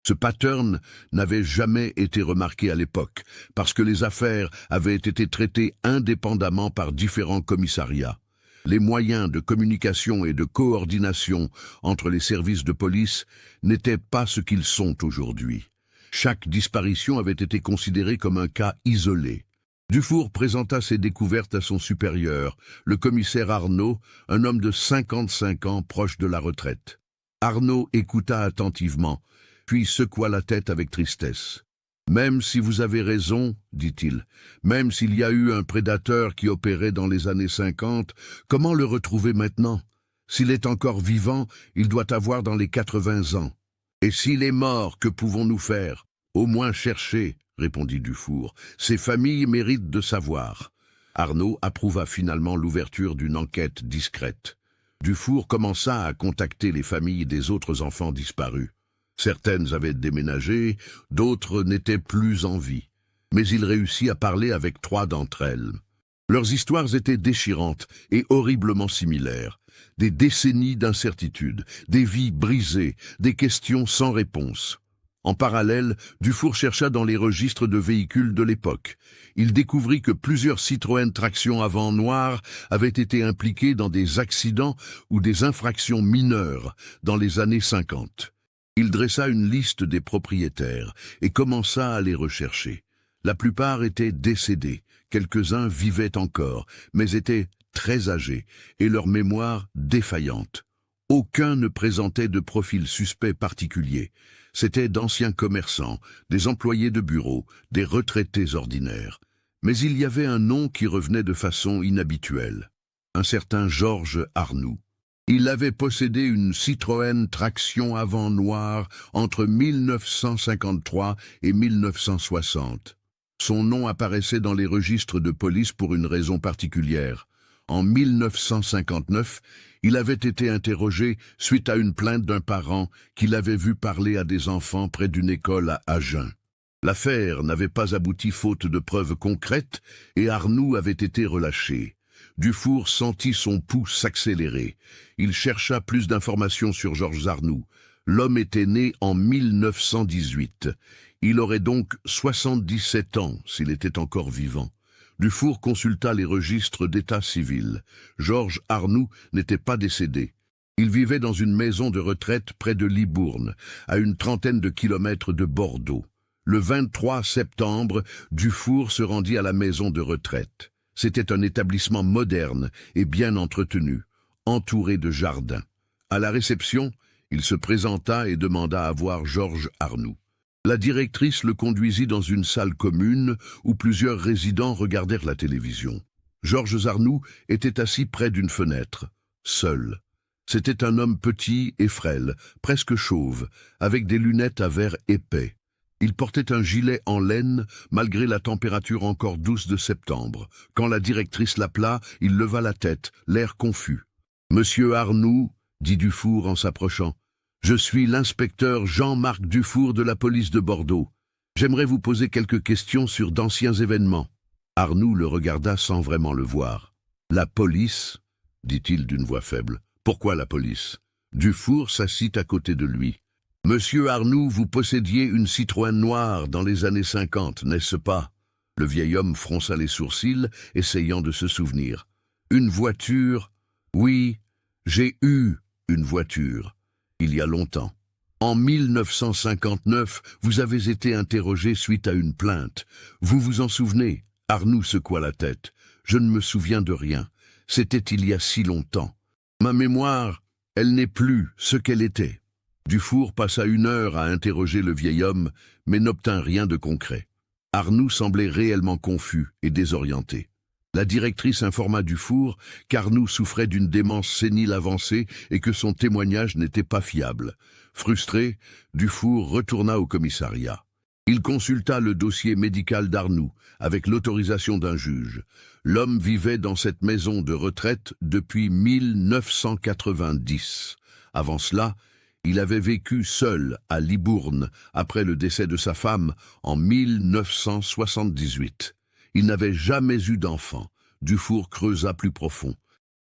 Ce pattern n'avait jamais été remarqué à l'époque, parce que les affaires avaient été traitées indépendamment par différents commissariats. Les moyens de communication et de coordination entre les services de police n'étaient pas ce qu'ils sont aujourd'hui. Chaque disparition avait été considérée comme un cas isolé. Dufour présenta ses découvertes à son supérieur, le commissaire Arnaud, un homme de 55 ans proche de la retraite. Arnaud écouta attentivement, puis secoua la tête avec tristesse. « Même si vous avez raison, dit-il, même s'il y a eu un prédateur qui opérait dans les années 50, comment le retrouver maintenant? S'il est encore vivant, il doit avoir dans les 80 ans. Et s'il est mort, que pouvons-nous faire? Au moins chercher, répondit Dufour. Ces familles méritent de savoir. Arnaud approuva finalement l'ouverture d'une enquête discrète. Dufour commença à contacter les familles des autres enfants disparus. Certaines avaient déménagé, d'autres n'étaient plus en vie. Mais il réussit à parler avec 3 d'entre elles. Leurs histoires étaient déchirantes et horriblement similaires. Des décennies d'incertitude, des vies brisées, des questions sans réponse. En parallèle, Dufour chercha dans les registres de véhicules de l'époque. Il découvrit que plusieurs Citroën traction avant noire avaient été impliqués dans des accidents ou des infractions mineures dans les années 50. Il dressa une liste des propriétaires et commença à les rechercher. La plupart étaient décédés, quelques-uns vivaient encore, mais étaient très âgés et leur mémoire défaillante. Aucun ne présentait de profil suspect particulier. C'étaient d'anciens commerçants, des employés de bureau, des retraités ordinaires. Mais il y avait un nom qui revenait de façon inhabituelle. Un certain Georges Arnoux. Il avait possédé une Citroën traction avant noire entre 1953 et 1960. Son nom apparaissait dans les registres de police pour une raison particulière. En 1959, il avait été interrogé suite à une plainte d'un parent qui l'avait vu parler à des enfants près d'une école à Agen. L'affaire n'avait pas abouti faute de preuves concrètes et Arnoux avait été relâché. Dufour sentit son pouls s'accélérer. Il chercha plus d'informations sur Georges Arnoux. L'homme était né en 1918. Il aurait donc 77 ans s'il était encore vivant. Dufour consulta les registres d'état civil. Georges Arnoux n'était pas décédé. Il vivait dans une maison de retraite près de Libourne, à une trentaine de kilomètres de Bordeaux. Le 23 septembre, Dufour se rendit à la maison de retraite. C'était un établissement moderne et bien entretenu, entouré de jardins. À la réception, il se présenta et demanda à voir Georges Arnoux. La directrice le conduisit dans une salle commune où plusieurs résidents regardèrent la télévision. Georges Arnoux était assis près d'une fenêtre, seul. C'était un homme petit et frêle, presque chauve, avec des lunettes à verre épais. Il portait un gilet en laine, malgré la température encore douce de septembre. Quand la directrice l'appela, il leva la tête, l'air confus. « Monsieur Arnoux, » dit Dufour en s'approchant, « je suis l'inspecteur Jean-Marc Dufour de la police de Bordeaux. J'aimerais vous poser quelques questions sur d'anciens événements. » Arnoux le regarda sans vraiment le voir. « La police ?» dit-il d'une voix faible. « Pourquoi la police ?» Dufour s'assit à côté de lui. « Monsieur Arnoux, vous possédiez une Citroën noire dans les années 50, n'est-ce pas ?» Le vieil homme fronça les sourcils, essayant de se souvenir. « Une voiture ? Oui, j'ai eu une voiture, il y a longtemps. En 1959, vous avez été interrogé suite à une plainte. Vous vous en souvenez ?» Arnoux secoua la tête. « Je ne me souviens de rien. C'était il y a si longtemps. Ma mémoire, elle n'est plus ce qu'elle était. Dufour passa 1 heure à interroger le vieil homme, mais n'obtint rien de concret. Arnoux semblait réellement confus et désorienté. La directrice informa Dufour qu'Arnoux souffrait d'une démence sénile avancée et que son témoignage n'était pas fiable. Frustré, Dufour retourna au commissariat. Il consulta le dossier médical d'Arnoux, avec l'autorisation d'un juge. L'homme vivait dans cette maison de retraite depuis 1990. Avant cela, il avait vécu seul à Libourne après le décès de sa femme en 1978. Il n'avait jamais eu d'enfant. Dufour creusa plus profond.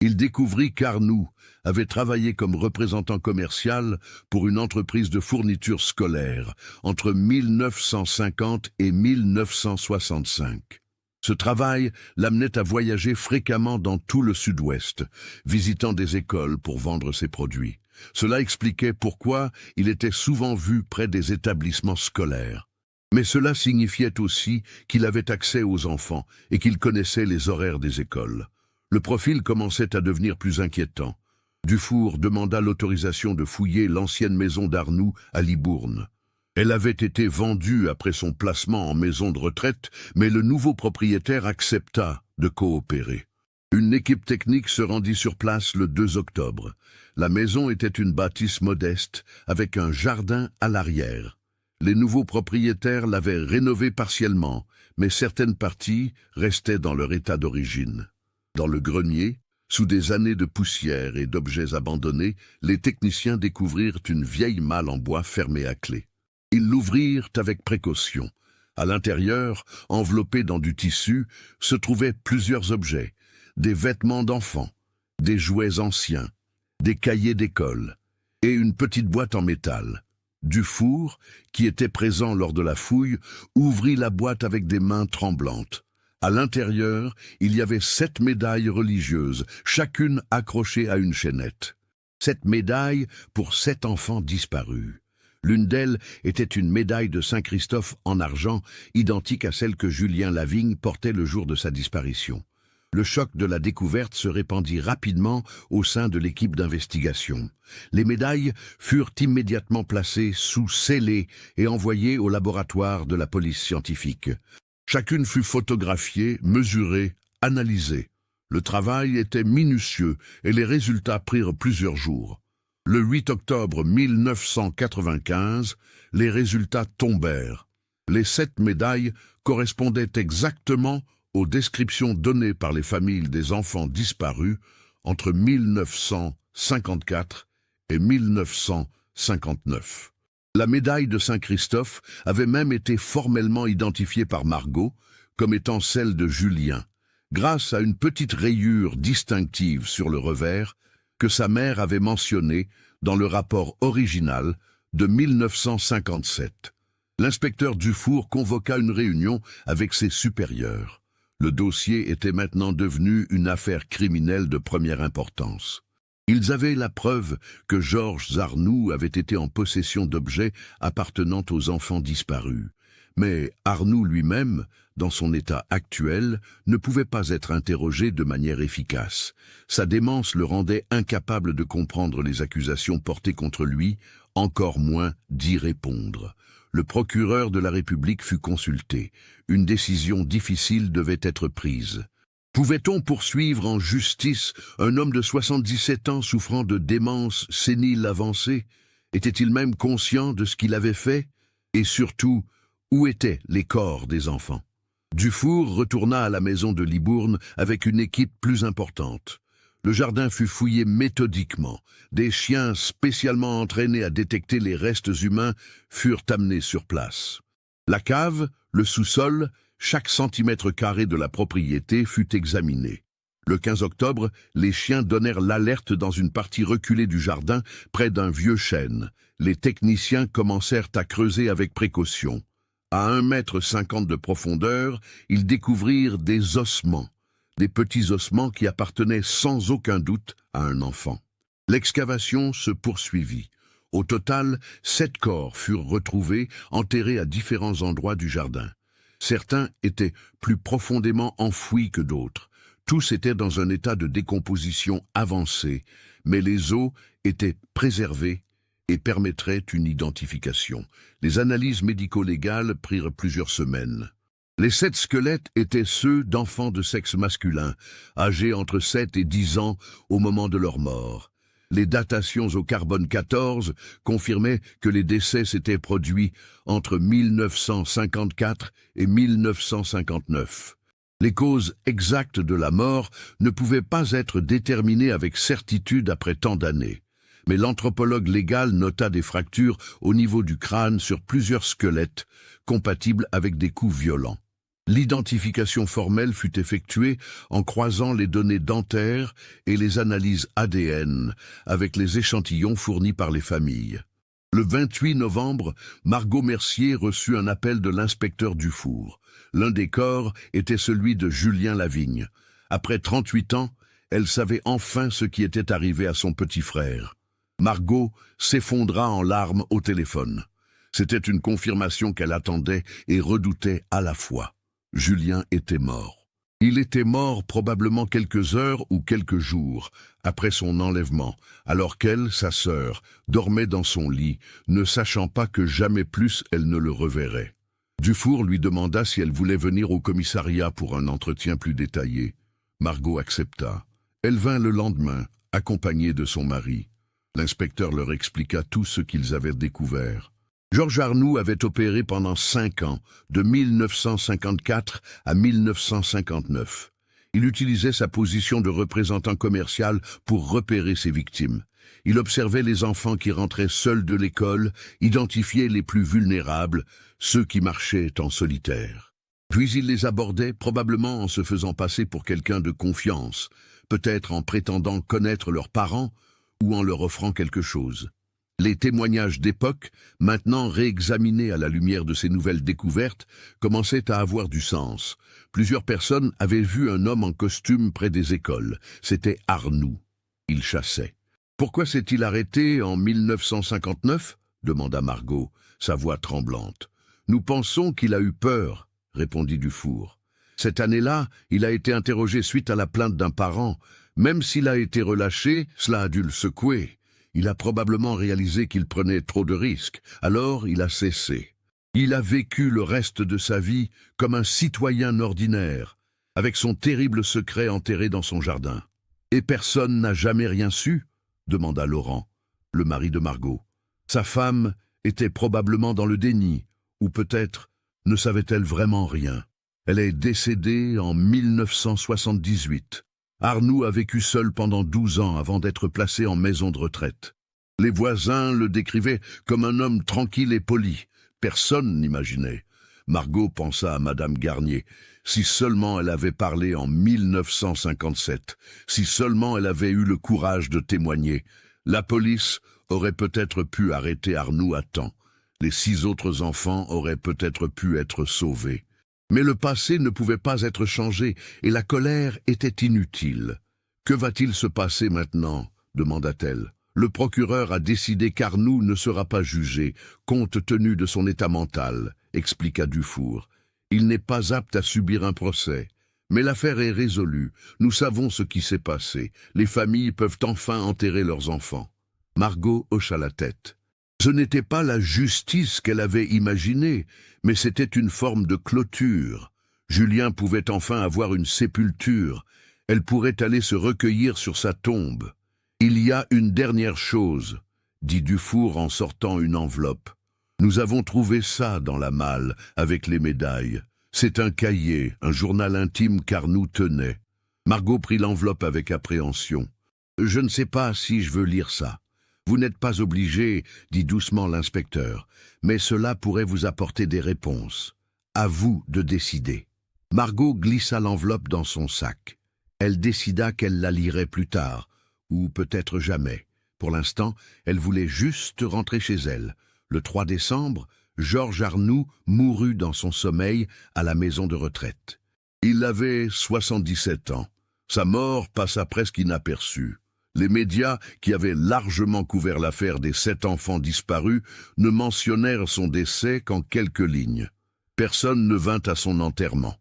Il découvrit qu'Arnoux avait travaillé comme représentant commercial pour une entreprise de fournitures scolaires entre 1950 et 1965. Ce travail l'amenait à voyager fréquemment dans tout le sud-ouest, visitant des écoles pour vendre ses produits. Cela expliquait pourquoi il était souvent vu près des établissements scolaires. Mais cela signifiait aussi qu'il avait accès aux enfants et qu'il connaissait les horaires des écoles. Le profil commençait à devenir plus inquiétant. Dufour demanda l'autorisation de fouiller l'ancienne maison d'Arnoux à Libourne. Elle avait été vendue après son placement en maison de retraite, mais le nouveau propriétaire accepta de coopérer. Une équipe technique se rendit sur place le 2 octobre. La maison était une bâtisse modeste, avec un jardin à l'arrière. Les nouveaux propriétaires l'avaient rénovée partiellement, mais certaines parties restaient dans leur état d'origine. Dans le grenier, sous des années de poussière et d'objets abandonnés, les techniciens découvrirent une vieille malle en bois fermée à clé. Ils l'ouvrirent avec précaution. À l'intérieur, enveloppés dans du tissu, se trouvaient plusieurs objets, des vêtements d'enfants, des jouets anciens, des cahiers d'école et une petite boîte en métal. Dufour, qui était présent lors de la fouille, ouvrit la boîte avec des mains tremblantes. À l'intérieur, il y avait 7 médailles religieuses, chacune accrochée à une chaînette. 7 médailles pour 7 enfants disparus. L'une d'elles était une médaille de Saint-Christophe en argent, identique à celle que Julien Lavigne portait le jour de sa disparition. Le choc de la découverte se répandit rapidement au sein de l'équipe d'investigation. Les médailles furent immédiatement placées sous scellé et envoyées au laboratoire de la police scientifique. Chacune fut photographiée, mesurée, analysée. Le travail était minutieux et les résultats prirent plusieurs jours. Le 8 octobre 1995, les résultats tombèrent. Les 7 médailles correspondaient exactement aux descriptions données par les familles des enfants disparus entre 1954 et 1959. La médaille de Saint-Christophe avait même été formellement identifiée par Margot comme étant celle de Julien, grâce à une petite rayure distinctive sur le revers que sa mère avait mentionnée dans le rapport original de 1957. L'inspecteur Dufour convoqua une réunion avec ses supérieurs. Le dossier était maintenant devenu une affaire criminelle de première importance. Ils avaient la preuve que Georges Arnoux avait été en possession d'objets appartenant aux enfants disparus. Mais Arnoux lui-même, dans son état actuel, ne pouvait pas être interrogé de manière efficace. Sa démence le rendait incapable de comprendre les accusations portées contre lui, encore moins d'y répondre. Le procureur de la République fut consulté. Une décision difficile devait être prise. Pouvait-on poursuivre en justice un homme de 77 ans souffrant de démence sénile avancée? Était-il même conscient de ce qu'il avait fait? Et surtout, où étaient les corps des enfants? Dufour retourna à la maison de Libourne avec une équipe plus importante. Le jardin fut fouillé méthodiquement. Des chiens spécialement entraînés à détecter les restes humains furent amenés sur place. La cave, le sous-sol, chaque centimètre carré de la propriété fut examiné. Le 15 octobre, les chiens donnèrent l'alerte dans une partie reculée du jardin, près d'un vieux chêne. Les techniciens commencèrent à creuser avec précaution. À 1,50 m de profondeur, ils découvrirent des ossements. Des petits ossements qui appartenaient sans aucun doute à un enfant. L'excavation se poursuivit. Au total, 7 corps furent retrouvés, enterrés à différents endroits du jardin. Certains étaient plus profondément enfouis que d'autres. Tous étaient dans un état de décomposition avancé, mais les os étaient préservés et permettraient une identification. Les analyses médico-légales prirent plusieurs semaines. Les 7 squelettes étaient ceux d'enfants de sexe masculin, âgés entre 7 et 10 ans au moment de leur mort. Les datations au carbone 14 confirmaient que les décès s'étaient produits entre 1954 et 1959. Les causes exactes de la mort ne pouvaient pas être déterminées avec certitude après tant d'années. Mais l'anthropologue légal nota des fractures au niveau du crâne sur plusieurs squelettes, compatibles avec des coups violents. L'identification formelle fut effectuée en croisant les données dentaires et les analyses ADN avec les échantillons fournis par les familles. Le 28 novembre, Margot Mercier reçut un appel de l'inspecteur Dufour. L'un des corps était celui de Julien Lavigne. Après 38 ans, elle savait enfin ce qui était arrivé à son petit frère. Margot s'effondra en larmes au téléphone. C'était une confirmation qu'elle attendait et redoutait à la fois. Julien était mort. Il était mort probablement quelques heures ou quelques jours après son enlèvement, alors qu'elle, sa sœur, dormait dans son lit, ne sachant pas que jamais plus elle ne le reverrait. Dufour lui demanda si elle voulait venir au commissariat pour un entretien plus détaillé. Margot accepta. Elle vint le lendemain, accompagnée de son mari. L'inspecteur leur expliqua tout ce qu'ils avaient découvert. Georges Arnoux avait opéré pendant 5 ans, de 1954 à 1959. Il utilisait sa position de représentant commercial pour repérer ses victimes. Il observait les enfants qui rentraient seuls de l'école, identifiait les plus vulnérables, ceux qui marchaient en solitaire. Puis il les abordait, probablement en se faisant passer pour quelqu'un de confiance, peut-être en prétendant connaître leurs parents ou en leur offrant quelque chose. Les témoignages d'époque, maintenant réexaminés à la lumière de ces nouvelles découvertes, commençaient à avoir du sens. Plusieurs personnes avaient vu un homme en costume près des écoles. C'était Arnoux. Il chassait. « Pourquoi s'est-il arrêté en 1959 » demanda Margot, sa voix tremblante. « Nous pensons qu'il a eu peur, » répondit Dufour. Cette année-là, il a été interrogé suite à la plainte d'un parent. Même s'il a été relâché, cela a dû le secouer. Il a probablement réalisé qu'il prenait trop de risques, alors il a cessé. Il a vécu le reste de sa vie comme un citoyen ordinaire, avec son terrible secret enterré dans son jardin. « Et personne n'a jamais rien su ?» demanda Laurent, le mari de Margot. Sa femme était probablement dans le déni, ou peut-être ne savait-elle vraiment rien. Elle est décédée en 1978. Arnoux a vécu seul pendant 12 ans avant d'être placé en maison de retraite. Les voisins le décrivaient comme un homme tranquille et poli. Personne n'imaginait. Margot pensa à Madame Garnier. Si seulement elle avait parlé en 1957, si seulement elle avait eu le courage de témoigner, la police aurait peut-être pu arrêter Arnoux à temps. Les 6 autres enfants auraient peut-être pu être sauvés. Mais le passé ne pouvait pas être changé et la colère était inutile. « Que va-t-il se passer maintenant » demanda-t-elle. « Le procureur a décidé qu'Arnoux ne sera pas jugé, compte tenu de son état mental, » expliqua Dufour. « Il n'est pas apte à subir un procès. Mais l'affaire est résolue. Nous savons ce qui s'est passé. Les familles peuvent enfin enterrer leurs enfants. » Margot hocha la tête. Ce n'était pas la justice qu'elle avait imaginée, mais c'était une forme de clôture. Julien pouvait enfin avoir une sépulture. Elle pourrait aller se recueillir sur sa tombe. « Il y a une dernière chose, » dit Dufour en sortant une enveloppe. « Nous avons trouvé ça dans la malle, avec les médailles. C'est un cahier, un journal intime qu'Arnoux tenait. » Margot prit l'enveloppe avec appréhension. « Je ne sais pas si je veux lire ça. » « Vous n'êtes pas obligé, » dit doucement l'inspecteur, « mais cela pourrait vous apporter des réponses. À vous de décider. » Margot glissa l'enveloppe dans son sac. Elle décida qu'elle la lirait plus tard, ou peut-être jamais. Pour l'instant, elle voulait juste rentrer chez elle. Le 3 décembre, Georges Arnoux mourut dans son sommeil à la maison de retraite. Il avait 77 ans. Sa mort passa presque inaperçue. Les médias, qui avaient largement couvert l'affaire des 7 enfants disparus, ne mentionnèrent son décès qu'en quelques lignes. Personne ne vint à son enterrement.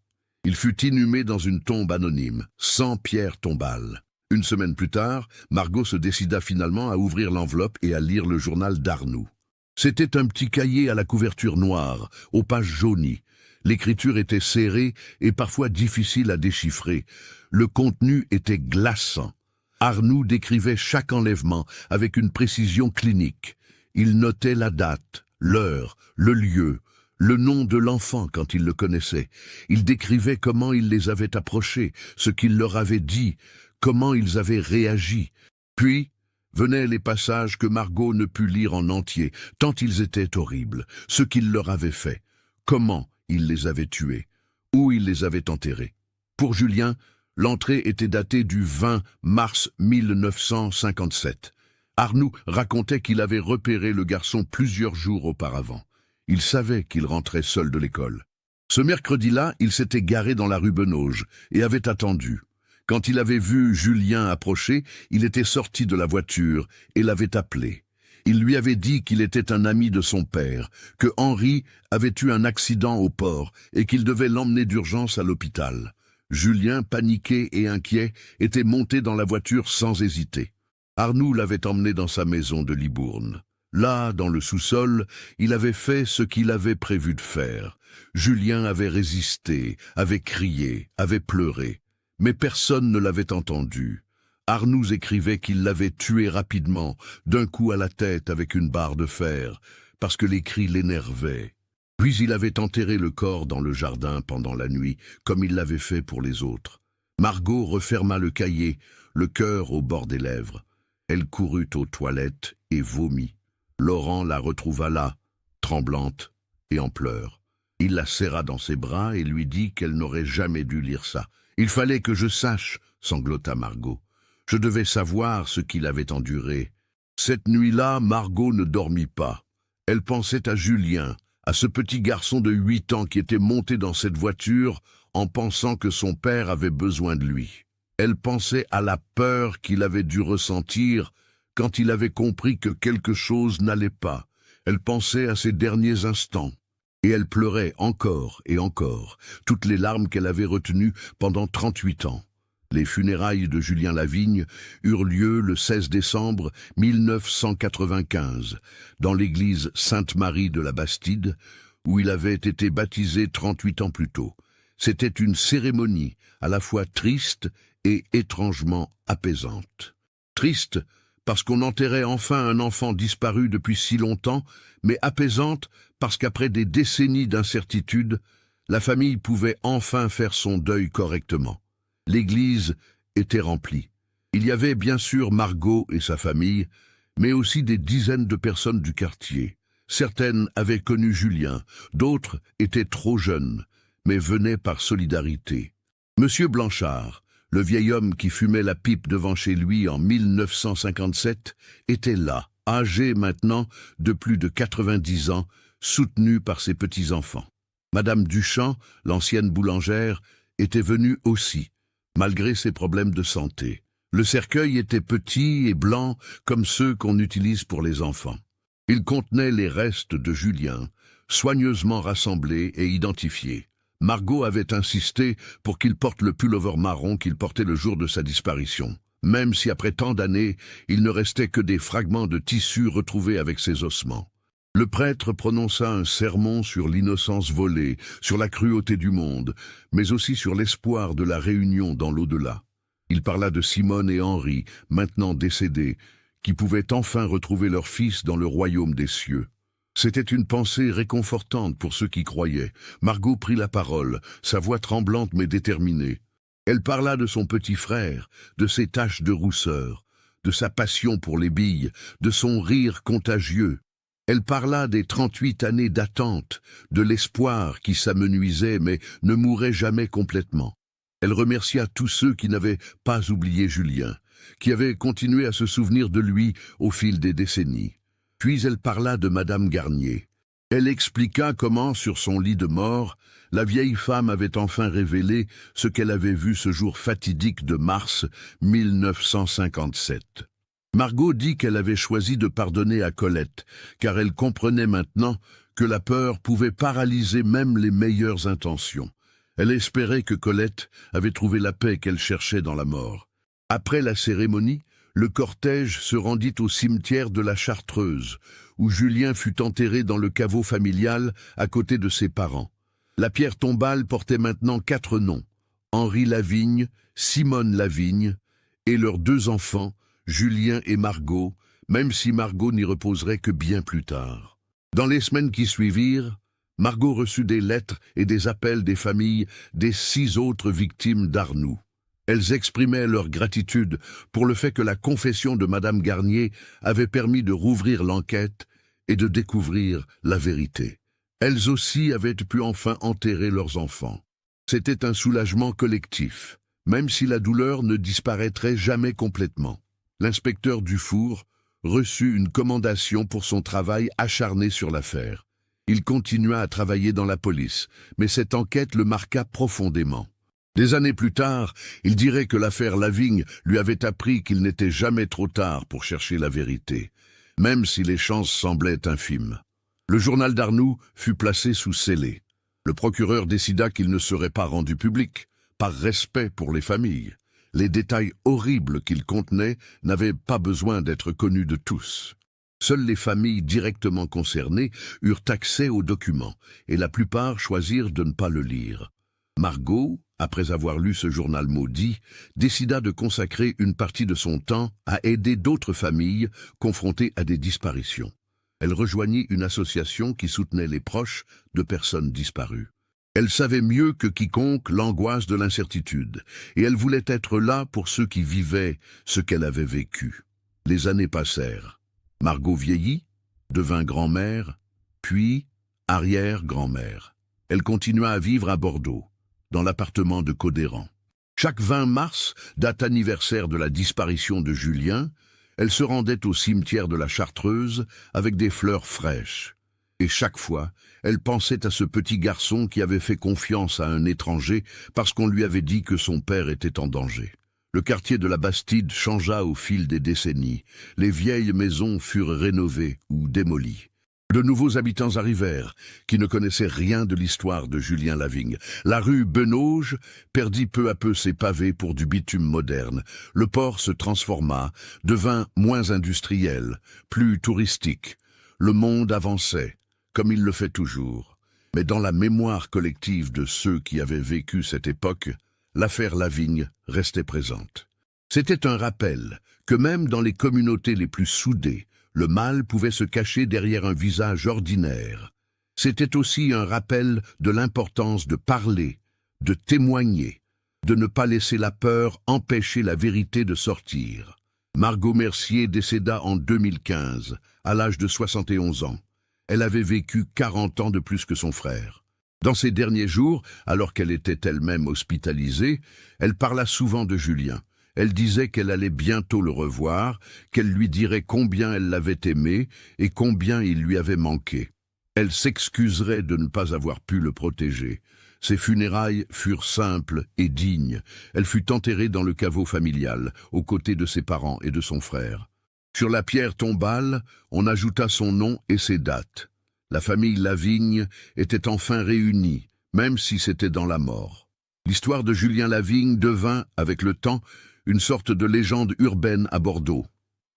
Il fut inhumé dans une tombe anonyme, sans pierre tombale. Une semaine plus tard, Margot se décida finalement à ouvrir l'enveloppe et à lire le journal d'Arnoux. C'était un petit cahier à la couverture noire, aux pages jaunies. L'écriture était serrée et parfois difficile à déchiffrer. Le contenu était glaçant. Arnoux décrivait chaque enlèvement avec une précision clinique. Il notait la date, l'heure, le lieu, le nom de l'enfant quand il le connaissait. Il décrivait comment il les avait approchés, ce qu'il leur avait dit, comment ils avaient réagi. Puis venaient les passages que Margot ne put lire en entier, tant ils étaient horribles, ce qu'il leur avait fait, comment il les avait tués, où il les avait enterrés. Pour Julien, l'entrée était datée du 20 mars 1957. Arnoux racontait qu'il avait repéré le garçon plusieurs jours auparavant. Il savait qu'il rentrait seul de l'école. Ce mercredi-là, il s'était garé dans la rue Benauge et avait attendu. Quand il avait vu Julien approcher, il était sorti de la voiture et l'avait appelé. Il lui avait dit qu'il était un ami de son père, que Henri avait eu un accident au port et qu'il devait l'emmener d'urgence à l'hôpital. Julien, paniqué et inquiet, était monté dans la voiture sans hésiter. Arnoux l'avait emmené dans sa maison de Libourne. Là, dans le sous-sol, il avait fait ce qu'il avait prévu de faire. Julien avait résisté, avait crié, avait pleuré. Mais personne ne l'avait entendu. Arnoux écrivait qu'il l'avait tué rapidement, d'un coup à la tête avec une barre de fer, parce que les cris l'énervaient. Puis il avait enterré le corps dans le jardin pendant la nuit, comme il l'avait fait pour les autres. Margot referma le cahier, le cœur au bord des lèvres. Elle courut aux toilettes et vomit. Laurent la retrouva là, tremblante et en pleurs. Il la serra dans ses bras et lui dit qu'elle n'aurait jamais dû lire ça. « Il fallait que je sache », sanglota Margot. « Je devais savoir ce qu'il avait enduré. » Cette nuit-là, Margot ne dormit pas. Elle pensait à Julien, à ce petit garçon de 8 ans qui était monté dans cette voiture en pensant que son père avait besoin de lui. Elle pensait à la peur qu'il avait dû ressentir quand il avait compris que quelque chose n'allait pas. Elle pensait à ses derniers instants. Et elle pleurait encore et encore, toutes les larmes qu'elle avait retenues pendant 38 ans. Les funérailles de Julien Lavigne eurent lieu le 16 décembre 1995, dans l'église Sainte-Marie de la Bastide, où il avait été baptisé 38 ans plus tôt. C'était une cérémonie à la fois triste et étrangement apaisante. Triste parce qu'on enterrait enfin un enfant disparu depuis si longtemps, mais apaisante parce qu'après des décennies d'incertitude, la famille pouvait enfin faire son deuil correctement. L'église était remplie. Il y avait bien sûr Margot et sa famille, mais aussi des dizaines de personnes du quartier. Certaines avaient connu Julien, d'autres étaient trop jeunes, mais venaient par solidarité. Monsieur Blanchard, le vieil homme qui fumait la pipe devant chez lui en 1957, était là, âgé maintenant de plus de 90 ans, soutenu par ses petits-enfants. Madame Duchamp, l'ancienne boulangère, était venue aussi, malgré ses problèmes de santé. Le cercueil était petit et blanc comme ceux qu'on utilise pour les enfants. Il contenait les restes de Julien, soigneusement rassemblés et identifiés. Margot avait insisté pour qu'il porte le pullover marron qu'il portait le jour de sa disparition, même si après tant d'années, il ne restait que des fragments de tissu retrouvés avec ses ossements. Le prêtre prononça un sermon sur l'innocence volée, sur la cruauté du monde, mais aussi sur l'espoir de la réunion dans l'au-delà. Il parla de Simone et Henri, maintenant décédés, qui pouvaient enfin retrouver leur fils dans le royaume des cieux. C'était une pensée réconfortante pour ceux qui croyaient. Margot prit la parole, sa voix tremblante mais déterminée. Elle parla de son petit frère, de ses taches de rousseur, de sa passion pour les billes, de son rire contagieux. Elle parla des 38 années d'attente, de l'espoir qui s'amenuisait mais ne mourait jamais complètement. Elle remercia tous ceux qui n'avaient pas oublié Julien, qui avaient continué à se souvenir de lui au fil des décennies. Puis elle parla de Madame Garnier. Elle expliqua comment, sur son lit de mort, la vieille femme avait enfin révélé ce qu'elle avait vu ce jour fatidique de mars 1957. Margot dit qu'elle avait choisi de pardonner à Colette, car elle comprenait maintenant que la peur pouvait paralyser même les meilleures intentions. Elle espérait que Colette avait trouvé la paix qu'elle cherchait dans la mort. Après la cérémonie, le cortège se rendit au cimetière de la Chartreuse, où Julien fut enterré dans le caveau familial à côté de ses parents. La pierre tombale portait maintenant 4 noms: Henri Lavigne, Simone Lavigne, et leurs 2 enfants, Julien et Margot, même si Margot n'y reposerait que bien plus tard. Dans les semaines qui suivirent, Margot reçut des lettres et des appels des familles des 6 autres victimes d'Arnoux. Elles exprimaient leur gratitude pour le fait que la confession de Madame Garnier avait permis de rouvrir l'enquête et de découvrir la vérité. Elles aussi avaient pu enfin enterrer leurs enfants. C'était un soulagement collectif, même si la douleur ne disparaîtrait jamais complètement. L'inspecteur Dufour reçut une commendation pour son travail acharné sur l'affaire. Il continua à travailler dans la police, mais cette enquête le marqua profondément. Des années plus tard, il dirait que l'affaire Lavigne lui avait appris qu'il n'était jamais trop tard pour chercher la vérité, même si les chances semblaient infimes. Le journal d'Arnoux fut placé sous scellé. Le procureur décida qu'il ne serait pas rendu public, par respect pour les familles. Les détails horribles qu'il contenait n'avaient pas besoin d'être connus de tous. Seules les familles directement concernées eurent accès aux documents, et la plupart choisirent de ne pas le lire. Margot, après avoir lu ce journal maudit, décida de consacrer une partie de son temps à aider d'autres familles confrontées à des disparitions. Elle rejoignit une association qui soutenait les proches de personnes disparues. Elle savait mieux que quiconque l'angoisse de l'incertitude, et elle voulait être là pour ceux qui vivaient ce qu'elle avait vécu. Les années passèrent. Margot vieillit, devint grand-mère, puis arrière-grand-mère. Elle continua à vivre à Bordeaux, dans l'appartement de Codéran. Chaque 20 mars, date anniversaire de la disparition de Julien, elle se rendait au cimetière de la Chartreuse avec des fleurs fraîches. Et chaque fois, elle pensait à ce petit garçon qui avait fait confiance à un étranger parce qu'on lui avait dit que son père était en danger. Le quartier de la Bastide changea au fil des décennies. Les vieilles maisons furent rénovées ou démolies. De nouveaux habitants arrivèrent, qui ne connaissaient rien de l'histoire de Julien Lavigne. La rue Benauge perdit peu à peu ses pavés pour du bitume moderne. Le port se transforma, devint moins industriel, plus touristique. Le monde avançait, comme il le fait toujours. Mais dans la mémoire collective de ceux qui avaient vécu cette époque, l'affaire Lavigne restait présente. C'était un rappel que même dans les communautés les plus soudées, le mal pouvait se cacher derrière un visage ordinaire. C'était aussi un rappel de l'importance de parler, de témoigner, de ne pas laisser la peur empêcher la vérité de sortir. Margot Mercier décéda en 2015, à l'âge de 71 ans. Elle avait vécu 40 ans de plus que son frère. Dans ses derniers jours, alors qu'elle était elle-même hospitalisée, elle parla souvent de Julien. Elle disait qu'elle allait bientôt le revoir, qu'elle lui dirait combien elle l'avait aimé et combien il lui avait manqué. Elle s'excuserait de ne pas avoir pu le protéger. Ses funérailles furent simples et dignes. Elle fut enterrée dans le caveau familial, aux côtés de ses parents et de son frère. Sur la pierre tombale, on ajouta son nom et ses dates. La famille Lavigne était enfin réunie, même si c'était dans la mort. L'histoire de Julien Lavigne devint, avec le temps, une sorte de légende urbaine à Bordeaux.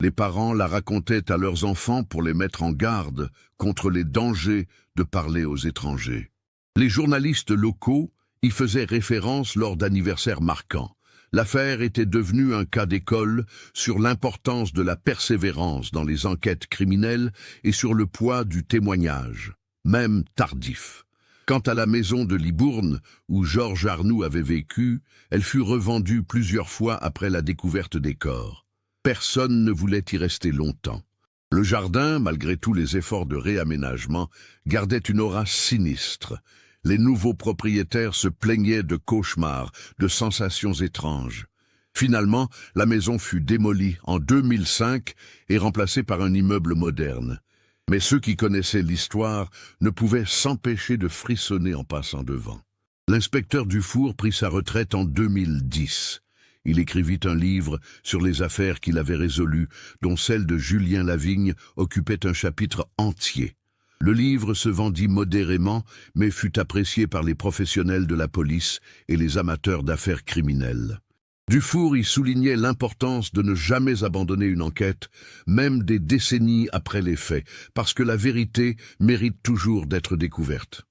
Les parents la racontaient à leurs enfants pour les mettre en garde contre les dangers de parler aux étrangers. Les journalistes locaux y faisaient référence lors d'anniversaires marquants. L'affaire était devenue un cas d'école sur l'importance de la persévérance dans les enquêtes criminelles et sur le poids du témoignage, même tardif. Quant à la maison de Libourne, où Georges Arnoux avait vécu, elle fut revendue plusieurs fois après la découverte des corps. Personne ne voulait y rester longtemps. Le jardin, malgré tous les efforts de réaménagement, gardait une aura sinistre. Les nouveaux propriétaires se plaignaient de cauchemars, de sensations étranges. Finalement, la maison fut démolie en 2005 et remplacée par un immeuble moderne. Mais ceux qui connaissaient l'histoire ne pouvaient s'empêcher de frissonner en passant devant. L'inspecteur Dufour prit sa retraite en 2010. Il écrivit un livre sur les affaires qu'il avait résolues, dont celle de Julien Lavigne occupait un chapitre entier. Le livre se vendit modérément, mais fut apprécié par les professionnels de la police et les amateurs d'affaires criminelles. Dufour y soulignait l'importance de ne jamais abandonner une enquête, même des décennies après les faits, parce que la vérité mérite toujours d'être découverte.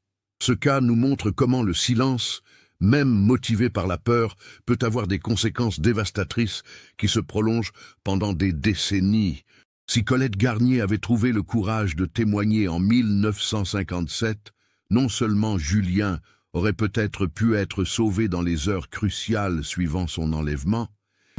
Ce cas nous montre comment le silence, même motivé par la peur, peut avoir des conséquences dévastatrices qui se prolongent pendant des décennies. Si Colette Garnier avait trouvé le courage de témoigner en 1957, non seulement Julien aurait peut-être pu être sauvé dans les heures cruciales suivant son enlèvement,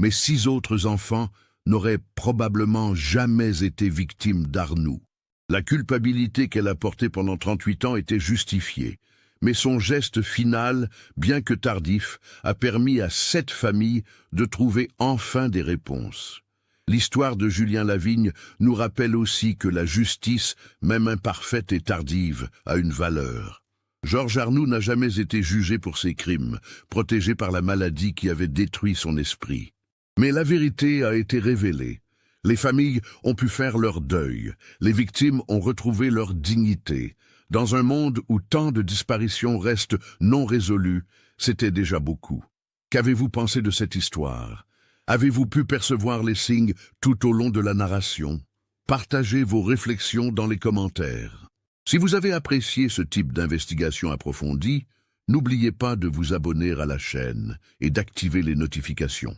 mais 6 autres enfants n'auraient probablement jamais été victimes d'Arnoux. La culpabilité qu'elle a portée pendant 38 ans était justifiée, mais son geste final, bien que tardif, a permis à 7 familles de trouver enfin des réponses. L'histoire de Julien Lavigne nous rappelle aussi que la justice, même imparfaite et tardive, a une valeur. Georges Arnoux n'a jamais été jugé pour ses crimes, protégé par la maladie qui avait détruit son esprit. Mais la vérité a été révélée. Les familles ont pu faire leur deuil. Les victimes ont retrouvé leur dignité. Dans un monde où tant de disparitions restent non résolues, c'était déjà beaucoup. Qu'avez-vous pensé de cette histoire? Avez-vous pu percevoir les signes tout au long de la narration? Partagez vos réflexions dans les commentaires. Si vous avez apprécié ce type d'investigation approfondie, n'oubliez pas de vous abonner à la chaîne et d'activer les notifications.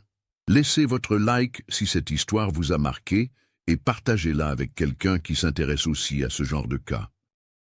Laissez votre like si cette histoire vous a marqué et partagez-la avec quelqu'un qui s'intéresse aussi à ce genre de cas.